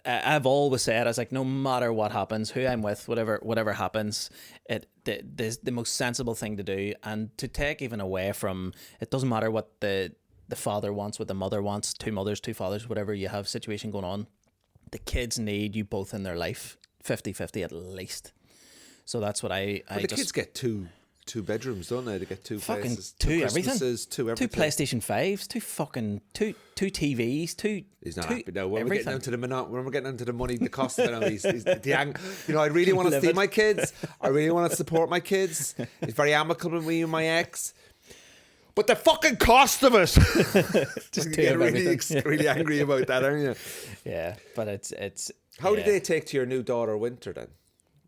Speaker 2: I've always said, I was like, no matter what happens, who I'm with, whatever happens, the most sensible thing to do, and to take even away from, it doesn't matter what the father wants, what the mother wants, 2 mothers, 2 fathers, whatever you have situation going on, the kids need you both in their life, 50-50 at least. So that's what I
Speaker 1: But the kids get two bedrooms, don't they? They get 2
Speaker 2: fucking
Speaker 1: places,
Speaker 2: 2 everything,
Speaker 1: 2 everything.
Speaker 2: 2 PlayStation 5s, 2 TVs, 2.
Speaker 1: He's not
Speaker 2: 2
Speaker 1: happy. No, when
Speaker 2: everything.
Speaker 1: we're getting down to the money, the cost of it, I really want to see my kids. I really want to support my kids. It's very amicable with me and my ex. But the fucking cost of it!
Speaker 2: Just
Speaker 1: you get really,
Speaker 2: yeah.
Speaker 1: really angry about that, aren't you?
Speaker 2: Yeah, but it's.
Speaker 1: How did they take to your new daughter, Winter, then?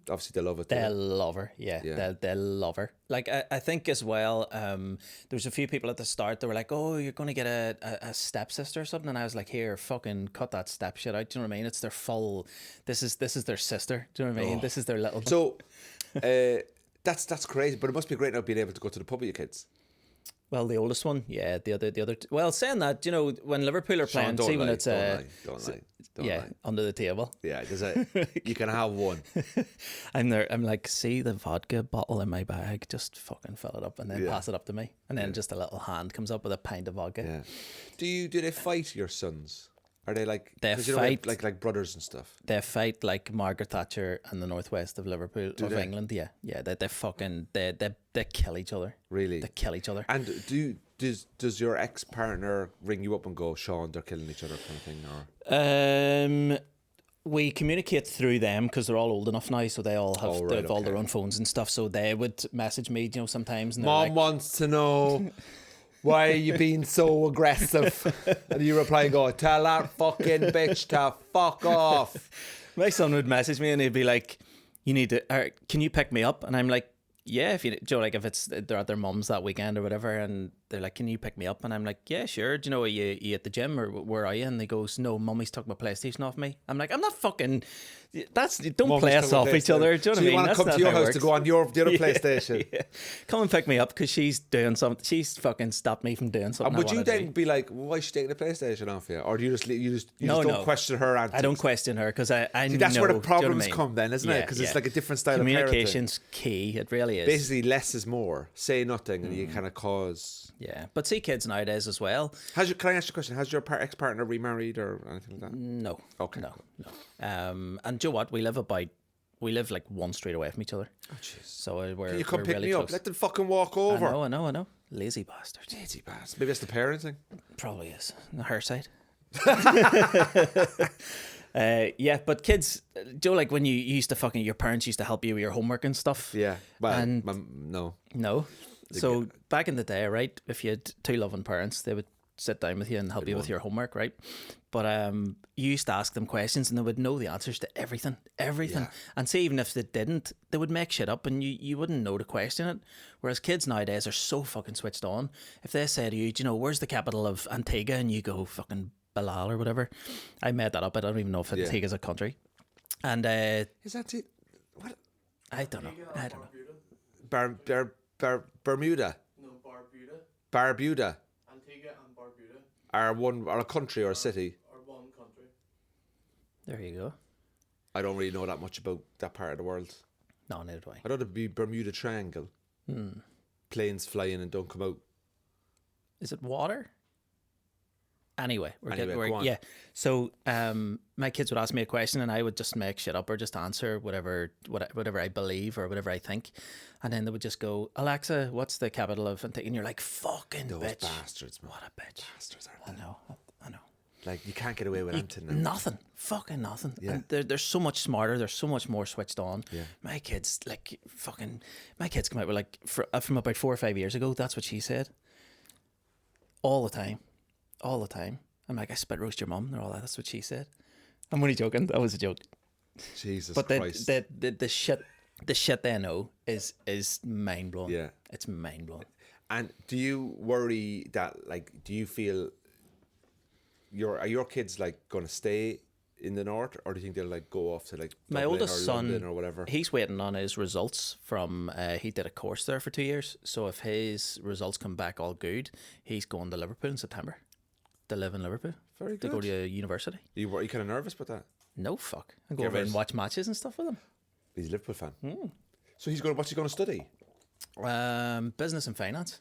Speaker 1: Obviously, they love it.
Speaker 2: They'll love her, yeah. They'll love her. Like, I think as well, there was a few people at the start that were like, oh, you're going to get a stepsister or something. And I was like, here, fucking cut that step shit out. Do you know what I mean? It's their full, this is their sister. Do you know what I mean? This is their little...
Speaker 1: So, that's crazy. But it must be great now being able to go to the pub with your kids.
Speaker 2: Well, the oldest one, yeah. The other. Well, saying that, when Liverpool are playing,
Speaker 1: Sean,
Speaker 2: see when
Speaker 1: lie,
Speaker 2: it's
Speaker 1: don't lie.
Speaker 2: under the table.
Speaker 1: Yeah, you can have one.
Speaker 2: I'm there. I'm like, see the vodka bottle in my bag, just fucking fill it up and then pass it up to me, and then just a little hand comes up with a pint of vodka.
Speaker 1: Yeah. Do they fight, your sons? Are they like...
Speaker 2: They
Speaker 1: 'cause
Speaker 2: fight
Speaker 1: like brothers and stuff?
Speaker 2: They fight like Margaret Thatcher and the northwest of Liverpool of England. Yeah. They fucking they kill each other.
Speaker 1: Really?
Speaker 2: They kill each other.
Speaker 1: And does your ex-partner ring you up and go, Sean, they're killing each other, kind of thing, or?
Speaker 2: We communicate through them because they're all old enough now, so they all have they have all
Speaker 1: okay.
Speaker 2: their own phones and stuff. So they would message me, sometimes. And
Speaker 1: Mom wants to know. Why are you being so aggressive? And you reply and go, tell that fucking bitch to fuck off.
Speaker 2: My son would message me and he'd be like, you need to, can you pick me up? And I'm like, yeah, if if it's, they're at their mum's that weekend or whatever, and they're like, can you pick me up? And I'm like, yeah, sure. Do you know, are you at the gym or where are you? And they goes, no, mummy's took my PlayStation off me. I'm like, I'm not fucking. Don't
Speaker 1: Mummy's
Speaker 2: play us
Speaker 1: took my
Speaker 2: off each other. Do you know what I mean?
Speaker 1: you want to come to your house to go on the other PlayStation?
Speaker 2: Yeah. Come and pick me up because she's doing something. She's fucking stopped me from doing something.
Speaker 1: And would you then be like, why is she taking the PlayStation off you? Or do you just don't question her antics?
Speaker 2: I don't question her because I
Speaker 1: See,
Speaker 2: know.
Speaker 1: that's where the
Speaker 2: do you know what I
Speaker 1: problems
Speaker 2: mean?
Speaker 1: come then, isn't it? Because it's like a different style of parenting.
Speaker 2: Communication's key. It really is.
Speaker 1: Basically, less is more. Say nothing and you kind of cause...
Speaker 2: Yeah, but see kids nowadays as well.
Speaker 1: Can I ask you a question? Has your ex-partner remarried or anything like that?
Speaker 2: No.
Speaker 1: Okay.
Speaker 2: No. And do you know what? We live like one street away from each other.
Speaker 1: Oh, jeez.
Speaker 2: So we're
Speaker 1: Can you come
Speaker 2: we're
Speaker 1: pick
Speaker 2: really
Speaker 1: me
Speaker 2: close.
Speaker 1: up? Let them fucking walk over.
Speaker 2: I know. Lazy bastard.
Speaker 1: Lazy bastard. Maybe that's the parenting.
Speaker 2: Probably is. On her side. Yeah, but kids, Joe, like when you used to fucking, your parents used to help you with your homework and stuff.
Speaker 1: Yeah. Well,
Speaker 2: And-
Speaker 1: no.
Speaker 2: No. So back in the day, right, if you had two loving parents, they would sit down with you and help you with your homework, right? But you used to ask them questions and they would know the answers to everything.
Speaker 1: Yeah.
Speaker 2: And see, even if they didn't, they would make shit up and you wouldn't know to question it. Whereas kids nowadays are so fucking switched on. If they say to you, do you know, where's the capital of Antigua? And you go, fucking Bilal or whatever. I made that up. I don't even know if Antigua's a country. And
Speaker 1: Is that it? What?
Speaker 2: I don't know.
Speaker 1: Bermuda.
Speaker 3: No, Barbuda.
Speaker 1: Barbuda
Speaker 3: Antigua and Barbuda
Speaker 1: are a country or a city.
Speaker 3: are one country.
Speaker 2: There you go.
Speaker 1: I don't really know that much about that part of the world.
Speaker 2: No, neither do I.
Speaker 1: I thought it'd be Bermuda Triangle. Planes flying and don't come out.
Speaker 2: Is it water? Anyway,
Speaker 1: Go on.
Speaker 2: yeah. So my kids would ask me a question and I would just make shit up or just answer whatever I believe or whatever I think. And then they would just go, Alexa, what's the capital of Antigua? And you're like, fucking
Speaker 1: Those
Speaker 2: bitch.
Speaker 1: bastards, man.
Speaker 2: What a bitch.
Speaker 1: Bastards
Speaker 2: I
Speaker 1: aren't
Speaker 2: know.
Speaker 1: Like, you can't get away with anything now.
Speaker 2: Nothing. Fucking nothing.
Speaker 1: Yeah.
Speaker 2: And they're so much smarter. They're so much more switched on.
Speaker 1: Yeah.
Speaker 2: My kids, my kids come out with from about 4 or 5 years ago, that's what she said. All the time. I'm like, I spit roast your mum and all that. That's what she said. I'm only joking. That was a joke.
Speaker 1: Jesus
Speaker 2: But
Speaker 1: Christ.
Speaker 2: the shit they know is mind blowing.
Speaker 1: Yeah.
Speaker 2: It's mind blowing.
Speaker 1: And do you worry that, like, do you feel are your kids like going to stay in the north, or do you think they'll like go off to like
Speaker 2: My
Speaker 1: Dublin
Speaker 2: oldest
Speaker 1: or
Speaker 2: son,
Speaker 1: London or whatever?
Speaker 2: he's waiting on his results from. He did a course there for 2 years. So if his results come back all good, he's going to Liverpool in September to live in Liverpool.
Speaker 1: Very
Speaker 2: To go
Speaker 1: good.
Speaker 2: to university.
Speaker 1: Are you kind of nervous about that?
Speaker 2: No fuck. I go
Speaker 1: Get
Speaker 2: over and
Speaker 1: rid-
Speaker 2: watch matches and stuff with him.
Speaker 1: He's a Liverpool fan. So what's he going to study?
Speaker 2: Business and finance.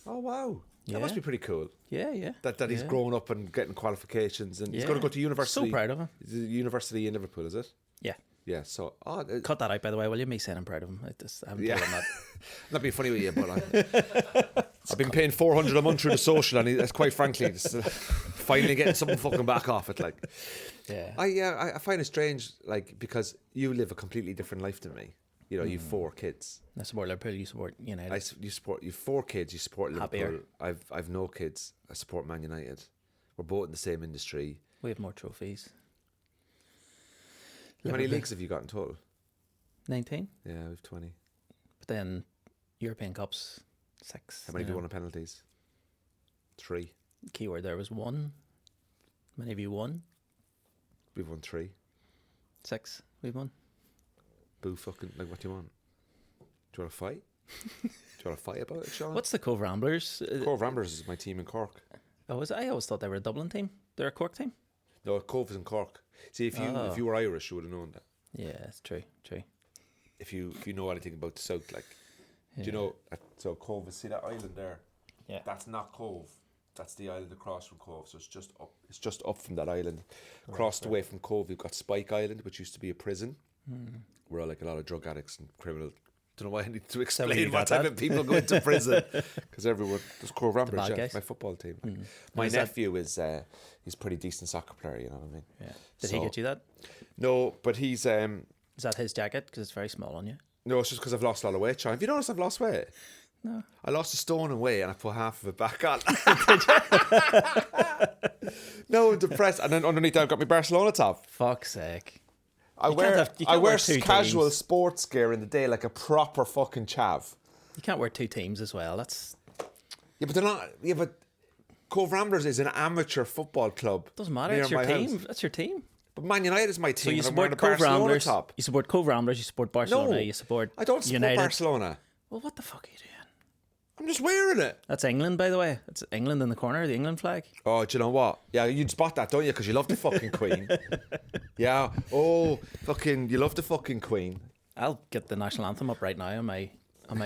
Speaker 1: Oh wow,
Speaker 2: Yeah.
Speaker 1: that must be pretty cool.
Speaker 2: Yeah.
Speaker 1: That he's
Speaker 2: Yeah.
Speaker 1: grown up and getting qualifications, and he's
Speaker 2: Yeah.
Speaker 1: going to go to university.
Speaker 2: So proud of him.
Speaker 1: Is it University in Liverpool, is it?
Speaker 2: Yeah.
Speaker 1: Yeah. So
Speaker 2: Cut that out, by the way, will you? Me saying I'm proud of him. I haven't told him that.
Speaker 1: not being funny with you, but I've been paying $400 a month through the social, and it's quite frankly, it's, finally getting something fucking back off it. Like,
Speaker 2: Yeah.
Speaker 1: I find it strange, like, because you live a completely different life than me. You know, you've 4 kids.
Speaker 2: I support Liverpool. You support United.
Speaker 1: You've 4 kids. You support Liverpool.
Speaker 2: Happier.
Speaker 1: I've no kids. I support Man United. We're both in the same industry.
Speaker 2: We have more trophies.
Speaker 1: How many
Speaker 2: Liverpool.
Speaker 1: leagues have you got in total?
Speaker 2: 19.
Speaker 1: Yeah, we've 20.
Speaker 2: But then European Cups, 6.
Speaker 1: How many have you won on penalties? 3.
Speaker 2: Keyword there was 1. How many of you won?
Speaker 1: We've won 3.
Speaker 2: 6. We've won.
Speaker 1: Boo fucking, like, what do you want? Do you want to fight? Do you want to fight about it, Sean?
Speaker 2: What's the Cove Ramblers?
Speaker 1: Cove Ramblers is my team in Cork.
Speaker 2: I always thought they were a Dublin team. They're a Cork team.
Speaker 1: No, Cove is in Cork. See, if you were Irish, you would have known that.
Speaker 2: Yeah, it's true.
Speaker 1: If you know anything about the south, like, do you know? So Cove is, see that island there?
Speaker 2: Yeah.
Speaker 1: That's not Cove. That's the island across from Cove. So it's just up. It's just up from that island. Crossed away from Cove, you've got Spike Island, which used to be a prison, where like a lot of drug addicts and criminals. Don't know why I need to
Speaker 2: where you
Speaker 1: explain what
Speaker 2: got
Speaker 1: type
Speaker 2: that?
Speaker 1: of people go into prison, because everyone. There's Cove Ramblers,
Speaker 2: bad
Speaker 1: yeah,
Speaker 2: guys.
Speaker 1: my football team. My
Speaker 2: Is that-
Speaker 1: nephew is he's a pretty decent soccer player. You know what I mean?
Speaker 2: Yeah. Did he
Speaker 1: So-
Speaker 2: get you that?
Speaker 1: No, but he's
Speaker 2: Is that his jacket? Because it's very small on you.
Speaker 1: no, it's just because I've lost a lot of weight, Sean. Have you noticed I've lost weight?
Speaker 2: No.
Speaker 1: I lost a stone in weight and I put half of it back on. No, I'm depressed. And then underneath that, I've got my Barcelona top.
Speaker 2: Fuck's sake.
Speaker 1: I
Speaker 2: can't
Speaker 1: wear
Speaker 2: have- you can't wear two
Speaker 1: casual
Speaker 2: teams.
Speaker 1: sports gear in the day like a proper fucking chav.
Speaker 2: You can't wear 2 teams as well.
Speaker 1: Yeah, but they're not. Yeah, but Cove Ramblers is an amateur football club.
Speaker 2: Doesn't matter.
Speaker 1: near
Speaker 2: It's your
Speaker 1: my
Speaker 2: team.
Speaker 1: house.
Speaker 2: That's your team.
Speaker 1: But Man United is my team.
Speaker 2: So you
Speaker 1: and I'm wearing
Speaker 2: support
Speaker 1: the
Speaker 2: Cove
Speaker 1: Barcelona
Speaker 2: Ramblers.
Speaker 1: top.
Speaker 2: You support Cove Ramblers. You support Barcelona.
Speaker 1: No,
Speaker 2: You support
Speaker 1: I don't support
Speaker 2: United.
Speaker 1: Barcelona.
Speaker 2: Well, what the fuck are you doing?
Speaker 1: I'm just wearing it.
Speaker 2: That's England, by the way. It's England in the corner, the England flag.
Speaker 1: Oh, do you know what? Yeah, you'd spot that, don't you? Because you love the fucking Queen. Yeah. Oh, fucking, you love the fucking Queen.
Speaker 2: I'll get the national anthem up right now on my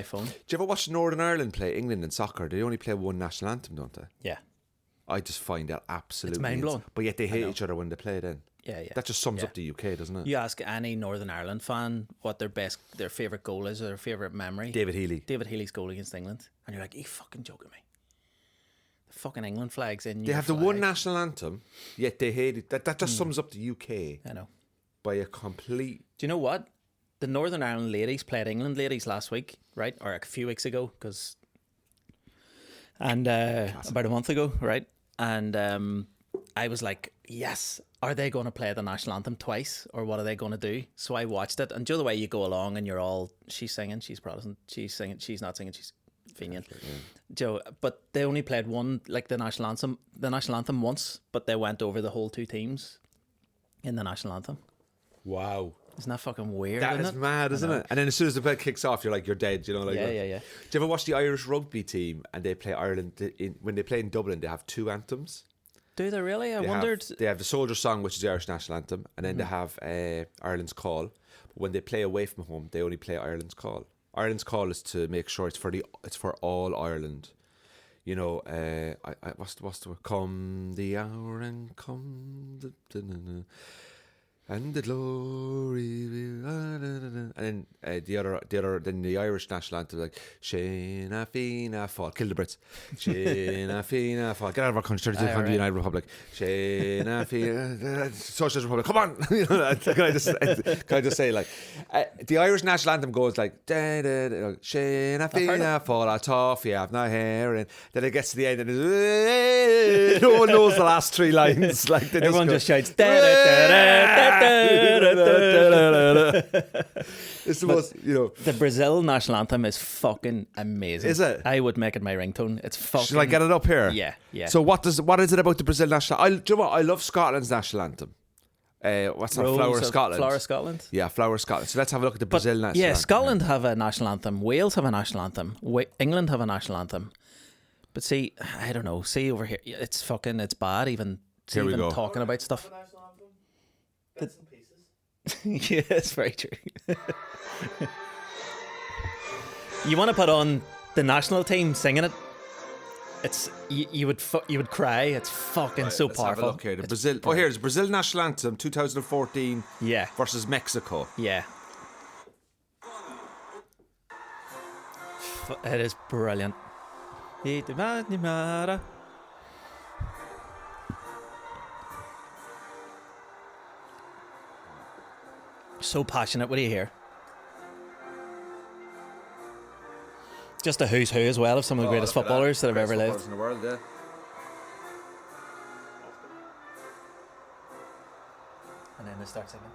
Speaker 2: phone.
Speaker 1: Do you ever watch Northern Ireland play England in soccer? They only play one national anthem, don't they?
Speaker 2: Yeah.
Speaker 1: I just find that absolutely
Speaker 2: mind-blowing.
Speaker 1: insane. But yet they hate each other when they play it in.
Speaker 2: Yeah, yeah.
Speaker 1: That just sums up the UK, doesn't it?
Speaker 2: You ask any Northern Ireland fan what their favourite goal is or their favourite memory.
Speaker 1: David Healy.
Speaker 2: David Healy's goal against England. And you're like, are you fucking joking me? The fucking England flag's in
Speaker 1: They
Speaker 2: your
Speaker 1: have the
Speaker 2: flag.
Speaker 1: one national anthem, yet they hate it. That just sums up the UK
Speaker 2: I know.
Speaker 1: by a complete...
Speaker 2: Do you know what? The Northern Ireland ladies played England ladies last week, right? Or a few weeks ago, about a month ago, right? And I was like, yes, are they going to play the national anthem twice? Or what are they going to do? So I watched it. And do you know the way you go along and you're all, she's singing, she's Protestant, she's singing, she's not singing, she's Fenian. Joe, but they only played one, like the national anthem once, but they went over the whole two teams in the national anthem.
Speaker 1: Wow.
Speaker 2: Isn't that fucking weird?
Speaker 1: That is mad, isn't it? And then as soon as the bell kicks off, you're like, you're dead, you know? Like,
Speaker 2: Yeah.
Speaker 1: Do you ever watch the Irish rugby team and they play Ireland, when they play in Dublin, they have two anthems?
Speaker 2: Do they really? I wondered.
Speaker 1: They have the Soldier Song, which is the Irish national anthem, and then they have Ireland's Call. But when they play away from home, they only play Ireland's Call. Ireland's Call is to make sure it's for all Ireland. You know, what's the word? Come the hour and come the and the glory, and then then the Irish national anthem, like Sheena Fina Fall, kill the Brits, Sheena Fina Fall, get out of our country, 32 country, United Republic, Sheena Fina, Socialist Republic, come on. You know, can I just say, like, the Irish national anthem goes like Sheena Fina Fall, a toffee, I've no hair, and then it gets to the end and no one knows the last three lines. Like
Speaker 2: Everyone just shouts.
Speaker 1: It's the most, you know.
Speaker 2: The Brazil national anthem is fucking amazing.
Speaker 1: Is it?
Speaker 2: I would make it my ringtone. It's fucking.
Speaker 1: Should I get it up here?
Speaker 2: Yeah.
Speaker 1: So what is it about the Brazil national? Do you know what? I love Scotland's national anthem. What's that? Flower of Scotland.
Speaker 2: Flower of Scotland.
Speaker 1: Yeah, Flower of Scotland. So let's have a look at the Brazil national
Speaker 2: yeah,
Speaker 1: anthem.
Speaker 2: Scotland have a national anthem. Wales have a national anthem. England have a national anthem. But see, I don't know. See over here, it's bad. Even talking about stuff.
Speaker 3: Bits and pieces.
Speaker 2: Yeah, it's very true. You want to put on the national team singing it? It's you would cry. It's fucking so
Speaker 1: Let's
Speaker 2: powerful.
Speaker 1: have a look here. The Brazil. Oh, here's Brazil national anthem 2014.
Speaker 2: Yeah.
Speaker 1: Versus Mexico.
Speaker 2: Yeah. It is brilliant. So passionate. What do you hear? Just a who's who as well of some of the greatest footballers that have ever lived.
Speaker 1: In the world, yeah.
Speaker 2: And then they start singing.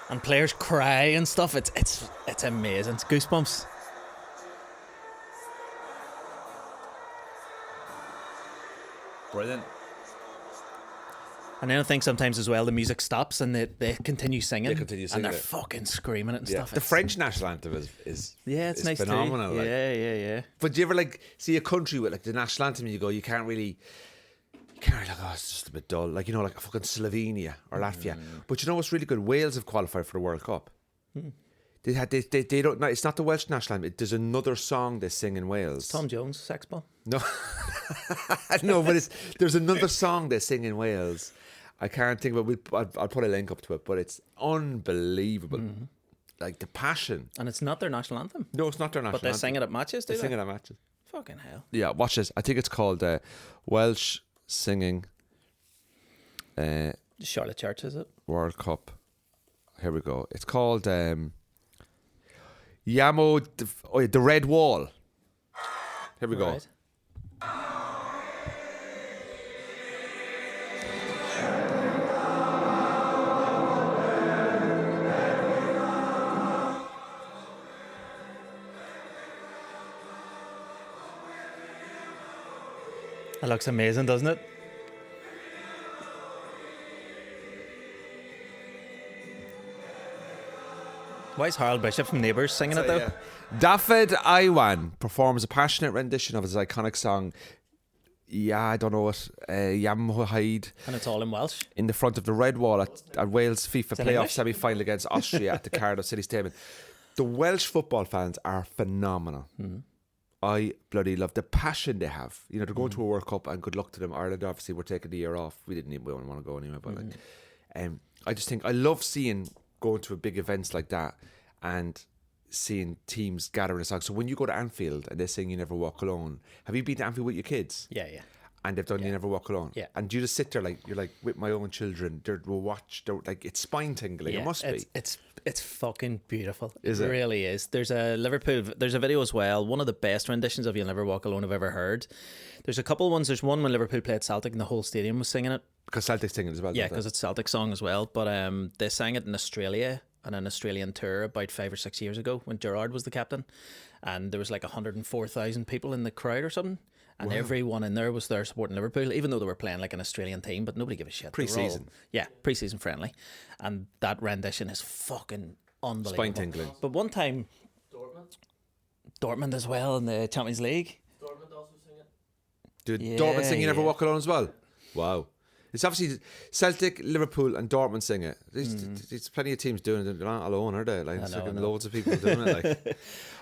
Speaker 2: And players cry and stuff. It's amazing. It's goosebumps.
Speaker 1: Brilliant.
Speaker 2: And then I think sometimes as well the music stops and they continue singing.
Speaker 1: They continue singing
Speaker 2: and they're
Speaker 1: it.
Speaker 2: fucking screaming it and
Speaker 1: Yeah.
Speaker 2: stuff.
Speaker 1: The French national anthem is
Speaker 2: it's nice
Speaker 1: phenomenal.
Speaker 2: too.
Speaker 1: Like.
Speaker 2: Yeah.
Speaker 1: But do you ever like see a country with like the national anthem? And you go, you can't really like, oh, it's just a bit dull. Like, you know, like a fucking Slovenia or Latvia. But you know what's really good? Wales have qualified for the World Cup. They don't. No, it's not the Welsh national anthem. There's another song they sing in Wales.
Speaker 2: Tom Jones, Sex Bomb.
Speaker 1: No, no, but there's another song they sing in Wales. I can't think of it. I'll put a link up to it, but it's unbelievable. Like the passion.
Speaker 2: And it's not their national anthem.
Speaker 1: No, it's not their national
Speaker 2: But they
Speaker 1: anthem.
Speaker 2: sing it at matches, do
Speaker 1: They
Speaker 2: they?
Speaker 1: sing it at matches.
Speaker 2: Fucking hell.
Speaker 1: Yeah, watch this. I think it's called Welsh Singing
Speaker 2: Charlotte Church, is it?
Speaker 1: World Cup. Here we go. It's called Yamo, the Red Wall. Here we go.
Speaker 2: Right. It looks amazing, doesn't it? Why is Harold Bishop from Neighbours singing it though?
Speaker 1: David Iwan performs a passionate rendition of his iconic song, Yeah, I don't know what, Yam Hyde,
Speaker 2: And it's all in Welsh.
Speaker 1: in the front of the Red Wall at Wales FIFA
Speaker 2: in
Speaker 1: playoff
Speaker 2: English?
Speaker 1: semi-final against Austria at the Cardiff City Stadium. The Welsh football fans are phenomenal. I bloody love the passion they have. You know, they're going to a World Cup, and good luck to them. Ireland, obviously, we're taking the year off. We didn't want to go anyway, but I just think I love going to big events like that and seeing teams gathering a song. So when you go to Anfield and they sing "You Never Walk Alone," have you been to Anfield with your kids?
Speaker 2: Yeah.
Speaker 1: And they've done "You Never Walk Alone."
Speaker 2: Yeah.
Speaker 1: And you just sit there like you're like with my own children. We'll watch. Like it's spine tingling.
Speaker 2: Yeah,
Speaker 1: it must be.
Speaker 2: It's fucking beautiful.
Speaker 1: Is
Speaker 2: it
Speaker 1: it?
Speaker 2: really is. There's a video as well. One of the best renditions of "You'll Never Walk Alone" I've ever heard. There's a couple ones. There's one when Liverpool played Celtic and the whole stadium was singing it.
Speaker 1: Because Celtic's singing as well.
Speaker 2: Yeah, because it's a Celtic song as well. But they sang it in Australia on an Australian tour about 5 or 6 years ago when Gerrard was the captain, and there was like 104,000 people in the crowd or something. And everyone in there was there supporting Liverpool, even though they were playing like an Australian team, but nobody gave a shit.
Speaker 1: Pre-season.
Speaker 2: Pre-season friendly. And that rendition is fucking unbelievable.
Speaker 1: Spine tingling.
Speaker 2: But one time, Dortmund as well in the Champions League.
Speaker 3: Dortmund also sing it.
Speaker 1: Did
Speaker 2: Yeah,
Speaker 1: Dortmund sing "You Never
Speaker 2: yeah.
Speaker 1: Walk Alone" as well? Wow. It's obviously Celtic, Liverpool, and Dortmund sing it. There's plenty of teams doing it. They're not alone, are they? Like,
Speaker 2: I
Speaker 1: it's
Speaker 2: know,
Speaker 1: like
Speaker 2: I know.
Speaker 1: loads of people doing it. Like,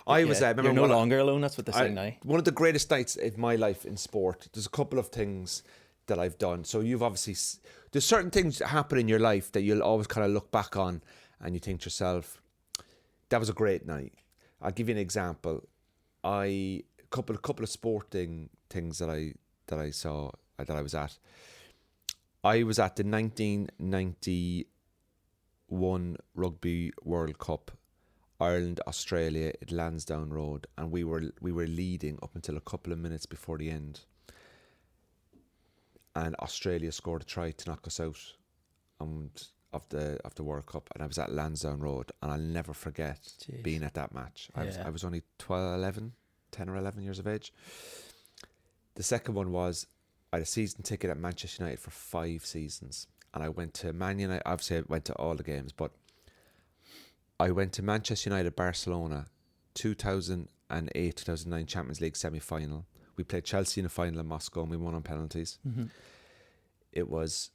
Speaker 1: I was
Speaker 2: Yeah,
Speaker 1: remember
Speaker 2: you're no
Speaker 1: one-
Speaker 2: longer alone. That's what they say now.
Speaker 1: one of the greatest nights in my life in sport. There's a couple of things that I've done. So you've obviously there's certain things that happen in your life that you'll always kind of look back on, and you think to yourself, that was a great night. I'll give you an example. A couple of sporting things that I saw that I was at. I was at the 1991 Rugby World Cup, Ireland Australia at Lansdowne Road, and we were leading up until a couple of minutes before the end, and Australia scored a try to knock us out of the World Cup, and I was at Lansdowne Road, and I'll never forget being at that match. I was only 10 or 11 years of age. The second one was I had a season ticket at Manchester United for 5 seasons, and I went to Man United. Obviously, I went to all the games, but I went to Manchester United, Barcelona, 2008-2009 Champions League semi-final. We played Chelsea in the final in Moscow, and we won on penalties. It was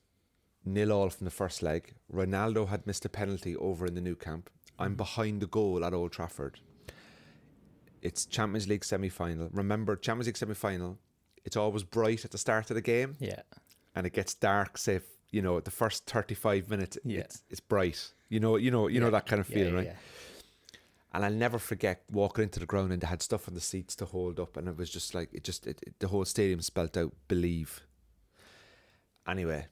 Speaker 1: 0-0 from the first leg. Ronaldo had missed a penalty over in the Nou Camp. I'm behind the goal at Old Trafford. It's Champions League semi-final. Remember, Champions League semi-final, it's always bright at the start of the game.
Speaker 2: Yeah.
Speaker 1: And it gets dark, say, the first 35 minutes,
Speaker 2: Yeah.
Speaker 1: it's bright. You know that kind of feeling, right?
Speaker 2: Yeah.
Speaker 1: And I'll never forget walking into the ground, and they had stuff on the seats to hold up, and it was just like the whole stadium spelt out "Believe." Anyway,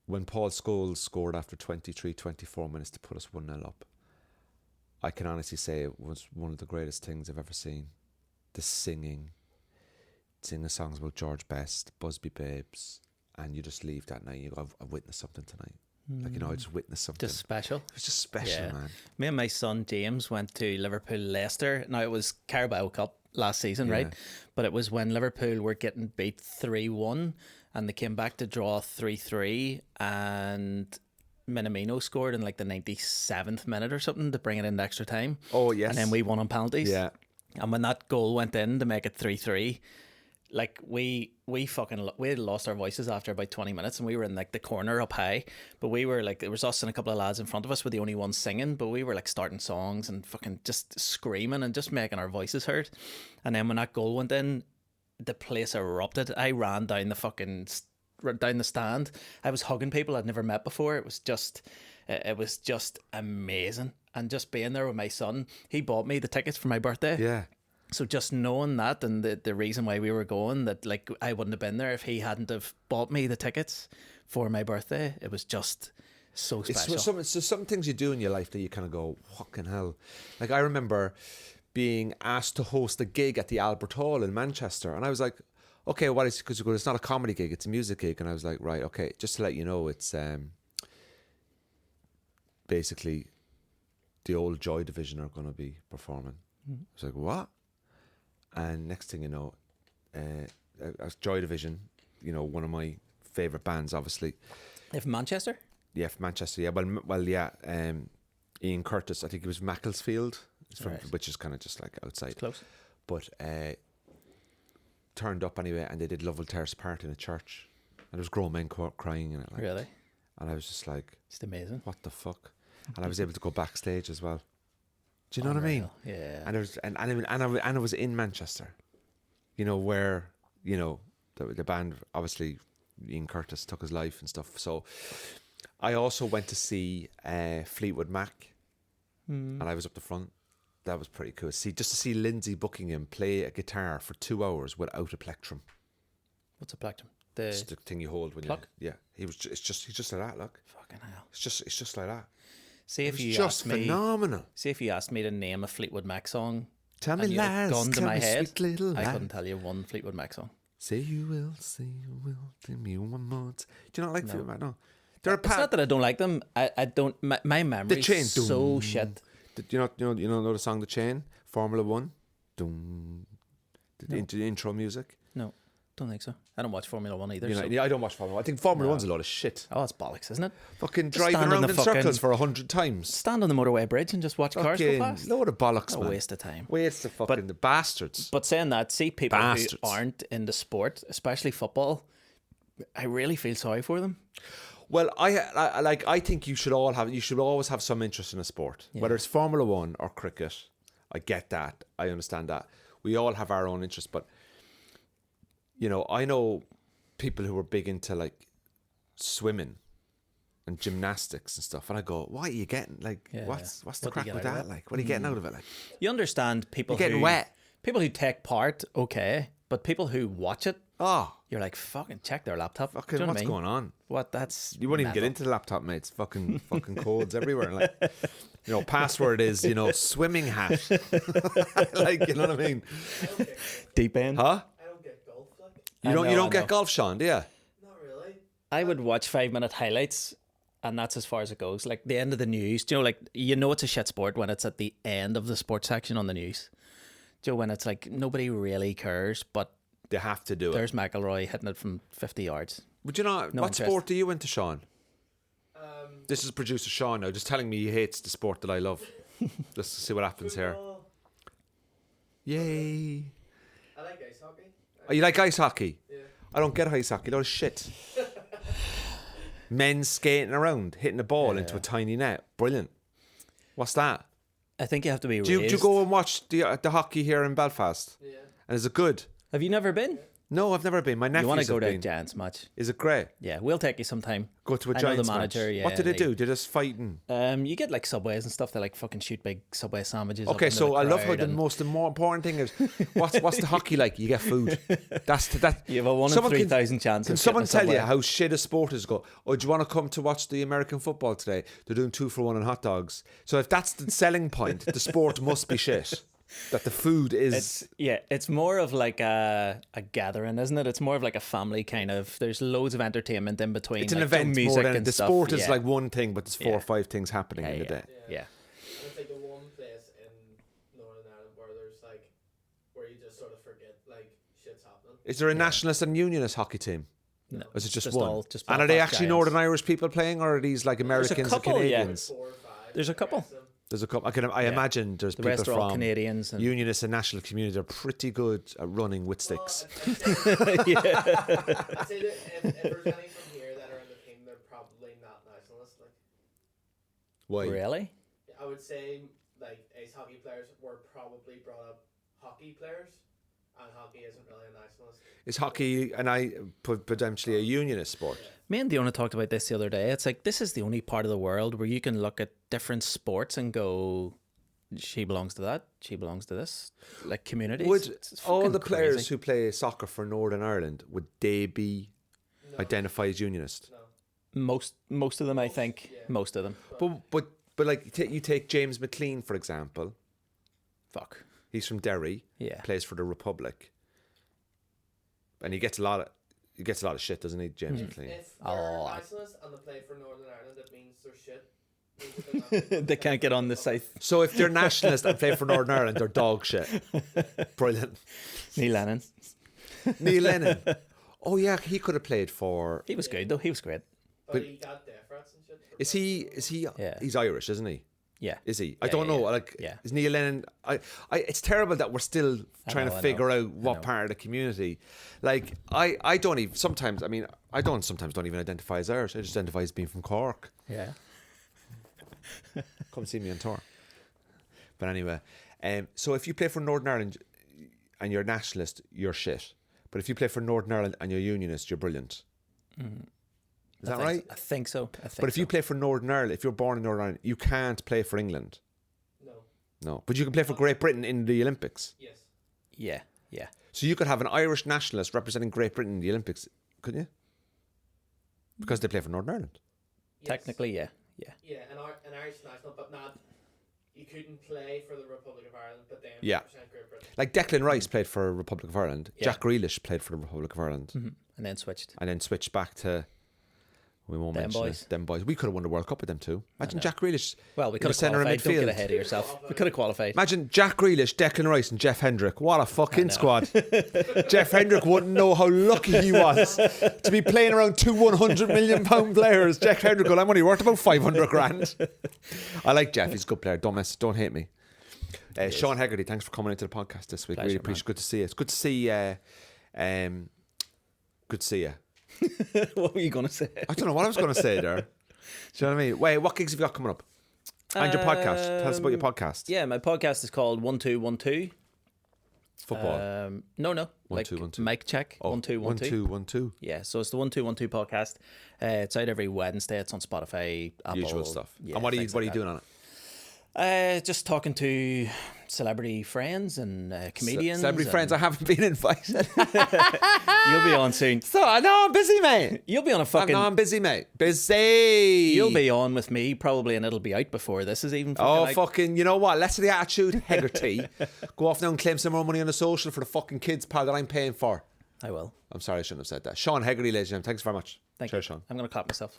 Speaker 1: when Paul Scholes scored after 24 minutes to put us 1-0 up, I can honestly say it was one of the greatest things I've ever seen. The singing songs about George Best, Busby Babes, and you just leave that night. You go, I've witnessed something tonight. I just witnessed something.
Speaker 2: Just special.
Speaker 1: It was just special, man.
Speaker 2: Me and my son James went to Liverpool Leicester. Now it was Carabao Cup last season, right? But it was when Liverpool were getting beat 3-1 and they came back to draw 3-3, and Minamino scored in like the 97th minute or something to bring it into extra time.
Speaker 1: Oh, yes.
Speaker 2: And then we won on penalties.
Speaker 1: Yeah.
Speaker 2: And when that goal went in to make it 3-3, like we had lost our voices after about 20 minutes, and we were in like the corner up high, but we were like, it was us and a couple of lads in front of us were the only ones singing, but we were like starting songs and fucking just screaming and just making our voices heard. And then when that goal went in, the place erupted. I ran down the stand. I was hugging people I'd never met before. It was just amazing. And just being there with my son, he bought me the tickets for my birthday.
Speaker 1: Yeah.
Speaker 2: So just knowing that, and the reason why we were going, that like I wouldn't have been there if he hadn't have bought me the tickets for my birthday. It was just so special.
Speaker 1: It's just some things you do in your life that you kind of go, fucking hell. Like I remember being asked to host a gig at the Albert Hall in Manchester, and I was like, okay, what is, because it's not a comedy gig, it's a music gig. And I was like, right, okay, just to let you know, it's basically the old Joy Division are going to be performing. I was like, what? And next thing you know, Joy Division, you know, one of my favourite bands, obviously.
Speaker 2: If Manchester?
Speaker 1: Yeah, from Manchester. Yeah, yeah. Ian Curtis, I think it was Macclesfield, which is kind of just like outside.
Speaker 2: It's close.
Speaker 1: But turned up anyway, and they did Lovell Terrace Part in a church, and there was grown men crying in it. Like,
Speaker 2: Really?
Speaker 1: and I was just like,
Speaker 2: It's amazing.
Speaker 1: what the fuck? And I was able to go backstage as well. Do you know what I mean?
Speaker 2: Yeah.
Speaker 1: And it was in Manchester, you know, where, you know, the band, obviously Ian Curtis took his life and stuff. So I also went to see Fleetwood Mac, and I was up the front. That was pretty cool. Just to see Lindsey Buckingham play a guitar for 2 hours without a plectrum.
Speaker 2: What's a plectrum?
Speaker 1: It's the thing you hold when
Speaker 2: Pluck?
Speaker 1: you. Yeah, he's just like that. Look,
Speaker 2: Fucking hell.
Speaker 1: it's just like that.
Speaker 2: See if
Speaker 1: It's
Speaker 2: you
Speaker 1: just
Speaker 2: asked me.
Speaker 1: phenomenal.
Speaker 2: See if you asked me to name a Fleetwood Mac song.
Speaker 1: Tell me
Speaker 2: and you had
Speaker 1: lies,
Speaker 2: gone to
Speaker 1: tell
Speaker 2: my
Speaker 1: me
Speaker 2: head,
Speaker 1: sweet little
Speaker 2: I
Speaker 1: lies.
Speaker 2: couldn't tell you one Fleetwood Mac song.
Speaker 1: Say you will, tell me one more. Do you not like Fleetwood Mac? No. They're a
Speaker 2: It's not that I don't like them. I don't. My memory
Speaker 1: Chain,
Speaker 2: is so shit.
Speaker 1: Did you know the song The Chain? Formula One? Doom. The intro music?
Speaker 2: No, don't think so. I don't watch Formula One either.
Speaker 1: You know,
Speaker 2: So.
Speaker 1: yeah, I don't watch Formula One. I think Formula One's a lot of shit.
Speaker 2: Oh, it's bollocks, isn't it?
Speaker 1: Fucking
Speaker 2: Just
Speaker 1: driving
Speaker 2: stand on
Speaker 1: around
Speaker 2: the
Speaker 1: in
Speaker 2: fucking-
Speaker 1: circles for 100 times.
Speaker 2: Stand on the motorway bridge and just watch cars go
Speaker 1: Fucking
Speaker 2: past.
Speaker 1: load of bollocks,
Speaker 2: What a
Speaker 1: man.
Speaker 2: waste of time.
Speaker 1: Waste of fucking the bastards.
Speaker 2: But saying that, see people
Speaker 1: Bastards.
Speaker 2: who aren't into sport, especially football, I really feel sorry for them.
Speaker 1: Well, I think you should always have some interest in a sport, whether it's Formula One or cricket. I get that. I understand that. We all have our own interests, but you know, I know people who are big into like swimming and gymnastics and stuff, and I go, "What are you getting? Like,
Speaker 2: Yeah.
Speaker 1: what's the
Speaker 2: What do you
Speaker 1: crack
Speaker 2: get
Speaker 1: with
Speaker 2: out of
Speaker 1: that?
Speaker 2: it?
Speaker 1: Like, what are you getting out of it? Like,
Speaker 2: You understand people
Speaker 1: You're getting
Speaker 2: who
Speaker 1: wet.
Speaker 2: people who take part, okay, but people who watch it,
Speaker 1: oh,
Speaker 2: you're like, fucking check their laptop. Do
Speaker 1: fucking,
Speaker 2: you know
Speaker 1: what's
Speaker 2: what I mean?
Speaker 1: going on?
Speaker 2: What? That's
Speaker 1: You wouldn't even get
Speaker 2: mental.
Speaker 1: into the laptop, mate. It's fucking codes everywhere. Like, you know, password is, you know, swimming hat. Like, you know what I mean?
Speaker 3: I don't get,
Speaker 2: deep end.
Speaker 1: Huh?
Speaker 3: I don't get golf. Like,
Speaker 1: You
Speaker 2: I
Speaker 1: don't
Speaker 2: know.
Speaker 1: get golf, Sean, do you?
Speaker 3: not really.
Speaker 2: I would watch 5-minute highlights, and that's as far as it goes. Like the end of the news. Do you know, like it's a shit sport when it's at the end of the sports section on the news. Do you know, when it's like nobody really cares, but
Speaker 1: They have to do it.
Speaker 2: there's McElroy hitting it from 50 yards.
Speaker 1: Would you know
Speaker 2: No
Speaker 1: what
Speaker 2: interest.
Speaker 1: sport are you into, Sean?
Speaker 3: Um,
Speaker 1: This is producer Sean now, just telling me he hates the sport that I love. Let's see what happens here.
Speaker 3: football.
Speaker 1: Yay!
Speaker 3: I like ice hockey.
Speaker 1: Oh, you like ice hockey?
Speaker 3: Yeah.
Speaker 1: I don't get ice hockey. Load of shit. Men skating around, hitting the ball into a tiny net. Brilliant. What's that?
Speaker 2: I think you have to be
Speaker 1: Do
Speaker 2: raised.
Speaker 1: you go and watch the hockey here in Belfast?
Speaker 3: Yeah.
Speaker 1: And is it good?
Speaker 2: Have you never been?
Speaker 1: No, I've never been. My nephews
Speaker 2: You want to go
Speaker 1: have
Speaker 2: to a
Speaker 1: been.
Speaker 2: Giants match?
Speaker 1: Is it great?
Speaker 2: Yeah, we'll take you sometime.
Speaker 1: Go to a
Speaker 2: I know
Speaker 1: Giants
Speaker 2: the manager.
Speaker 1: match.
Speaker 2: Yeah.
Speaker 1: What do they do? They're just fighting.
Speaker 2: You get like Subways and stuff. They like fucking shoot big Subway sandwiches.
Speaker 1: Okay,
Speaker 2: up into
Speaker 1: so
Speaker 2: the
Speaker 1: I love how
Speaker 2: crowd
Speaker 1: the
Speaker 2: and
Speaker 1: most important thing is what's the hockey like? You get food. That's that.
Speaker 2: You have a 1 in
Speaker 1: Someone
Speaker 2: 3,000 chance.
Speaker 1: Can
Speaker 2: of
Speaker 1: someone
Speaker 2: getting a
Speaker 1: tell you
Speaker 2: Subway.
Speaker 1: how shit a sport is? Go. Oh, do you want to come to watch the American football today? They're doing 2 for 1 on hot dogs. So if that's the selling point, the sport must be shit. That the food is.
Speaker 2: It's more of like a gathering, isn't it? It's more of like a family kind of. There's loads of entertainment in between.
Speaker 1: It's an
Speaker 2: like,
Speaker 1: event
Speaker 2: music
Speaker 1: more than
Speaker 2: and
Speaker 1: the
Speaker 2: stuff.
Speaker 1: sport is
Speaker 2: Yeah.
Speaker 1: like one thing, but there's 4 or 5 things happening in the day.
Speaker 2: Yeah.
Speaker 3: And it's like the one place in Northern Ireland where there's like, where you just sort of forget like shit's happening.
Speaker 1: Is there a nationalist and unionist hockey team?
Speaker 2: No,
Speaker 1: Or is it just
Speaker 2: just
Speaker 1: one?
Speaker 2: all- just
Speaker 1: and are they
Speaker 2: Belfast
Speaker 1: actually
Speaker 2: Giants.
Speaker 1: Northern Irish people playing, or are these like Americans
Speaker 2: couple,
Speaker 1: and
Speaker 2: yeah.
Speaker 1: Canadians?
Speaker 3: 4 or 5.
Speaker 2: There's a couple.
Speaker 3: Rest of them.
Speaker 1: There's a couple. I imagine there's
Speaker 2: The
Speaker 1: people
Speaker 2: rest are all
Speaker 1: from
Speaker 2: Canadians. And
Speaker 1: Unionist and national communities are pretty good at running with sticks.
Speaker 3: I'd say that if there's any from here that are in the team, they're probably not nationalist. Like,
Speaker 1: Why?
Speaker 2: Really?
Speaker 3: I would say like ace hockey players were probably brought up hockey players, and hockey isn't really a nationalist.
Speaker 1: Is hockey potentially a unionist sport?
Speaker 2: Me and Diona talked about this the other day. It's like this is the only part of the world where you can look at different sports and go, she belongs to that, she belongs to this. Like communities.
Speaker 1: Would
Speaker 2: It's
Speaker 1: all
Speaker 2: fucking
Speaker 1: the players
Speaker 2: crazy.
Speaker 1: who play soccer for Northern Ireland, would they be
Speaker 3: No.
Speaker 1: identified as unionist?
Speaker 3: No.
Speaker 2: most of them, I think,
Speaker 3: yeah.
Speaker 2: most of them.
Speaker 1: But like you take James McLean for example.
Speaker 2: Fuck.
Speaker 1: He's from Derry.
Speaker 2: Yeah.
Speaker 1: Plays for the Republic, and he gets a lot of shit, doesn't he, James McLean?
Speaker 3: If
Speaker 2: Oh,
Speaker 3: they're
Speaker 2: I-
Speaker 3: nationalists and they play for Northern Ireland, it means they're shit. Means that they're not-
Speaker 2: They can't get on the south.
Speaker 1: So if they're nationalist and play for Northern Ireland, they're dog shit. Brilliant.
Speaker 2: Neil Lennon.
Speaker 1: Neil Lennon. Oh yeah, he could have played for.
Speaker 2: He was good though. He was great.
Speaker 3: But he got death threats and shit.
Speaker 1: Is he?
Speaker 2: Yeah.
Speaker 1: He's Irish, isn't he?
Speaker 2: Yeah.
Speaker 1: Is he? I
Speaker 2: Yeah,
Speaker 1: don't
Speaker 2: yeah,
Speaker 1: know.
Speaker 2: yeah.
Speaker 1: Like,
Speaker 2: Yeah.
Speaker 1: is Neil Lennon? It's terrible that we're still trying to
Speaker 2: I
Speaker 1: figure
Speaker 2: know.
Speaker 1: out what part of the community. Like, I don't even sometimes. I mean, I don't sometimes don't even identify as Irish. I just identify as being from Cork.
Speaker 2: Yeah.
Speaker 1: Come see me on tour. But anyway, so if you play for Northern Ireland and you're a nationalist, you're shit. But if you play for Northern Ireland and you're unionist, you're brilliant. Is that right?
Speaker 2: I think so.
Speaker 1: But if you play for Northern Ireland, if you're born in Northern Ireland, you can't play for England.
Speaker 3: No.
Speaker 1: No. But you can play for Great Britain in the Olympics.
Speaker 3: Yes.
Speaker 2: Yeah. Yeah.
Speaker 1: So you could have an Irish nationalist representing Great Britain in the Olympics, couldn't you? Because they play for Northern Ireland.
Speaker 3: Yes.
Speaker 2: Technically, yeah. Yeah.
Speaker 3: Yeah, an Irish national, but not. You couldn't play for the Republic of Ireland, but then
Speaker 1: Yeah.
Speaker 3: represent Great Britain.
Speaker 1: Like Declan Rice played for Republic of Ireland.
Speaker 2: Yeah.
Speaker 1: Jack Grealish played for the Republic of Ireland.
Speaker 2: And then switched.
Speaker 1: And then switched back to, we won't
Speaker 2: Them
Speaker 1: mention
Speaker 2: boys.
Speaker 1: it, them boys. We could have won the World Cup with them too. Imagine Jack Grealish.
Speaker 2: Well, we
Speaker 1: in
Speaker 2: could
Speaker 1: the
Speaker 2: have
Speaker 1: centre of
Speaker 2: qualified. Don't
Speaker 1: midfield.
Speaker 2: get ahead of yourself. We could have qualified.
Speaker 1: Imagine Jack Grealish, Declan Rice, and Jeff Hendrick. What a fucking squad. Jeff Hendrick wouldn't know how lucky he was to be playing around two £100 million players. Jeff Hendrick, I'm only worth about 500 grand. I like Jeff. He's a good player. Don't hate me. Sean Hegarty, thanks for coming into the podcast this week.
Speaker 2: Pleasure,
Speaker 1: Really appreciate it. Good to see you. It's good to see good to see you.
Speaker 2: What were you going to say?
Speaker 1: I don't know what I was going to say there. Do you know what I mean? Wait, what gigs have you got coming up? And your podcast. Tell us about your podcast.
Speaker 2: Yeah, my podcast is called 1212.
Speaker 1: Football.
Speaker 2: No.
Speaker 1: 1,
Speaker 2: Like
Speaker 1: 2, 1, 2.
Speaker 2: mic check. 1212.
Speaker 1: 1, 2, 1, 2.
Speaker 2: Yeah, so it's the 1212 podcast. It's out every Wednesday. It's on Spotify, Apple.
Speaker 1: Usual stuff.
Speaker 2: Yeah,
Speaker 1: And what are you
Speaker 2: things like
Speaker 1: doing on it?
Speaker 2: that. Just talking to celebrity friends and comedians.
Speaker 1: Celebrity friends, I haven't been invited.
Speaker 2: You'll be on soon.
Speaker 1: So I know I'm busy, mate.
Speaker 2: You'll be on a fucking.
Speaker 1: I'm busy, mate. Busy.
Speaker 2: You'll be on with me probably, and it'll be out before this is even.
Speaker 1: Oh,
Speaker 2: out.
Speaker 1: fucking, you know what? Less of the attitude, Hegarty. Go off now and claim some more money on the social for the fucking kids, pal, that I'm paying for.
Speaker 2: I will.
Speaker 1: I'm sorry I shouldn't have said that. Sean Hegarty, ladies and gentlemen, thanks very much.
Speaker 2: Thank
Speaker 1: Cheers,
Speaker 2: you.
Speaker 1: Sean.
Speaker 2: I'm going to clap myself.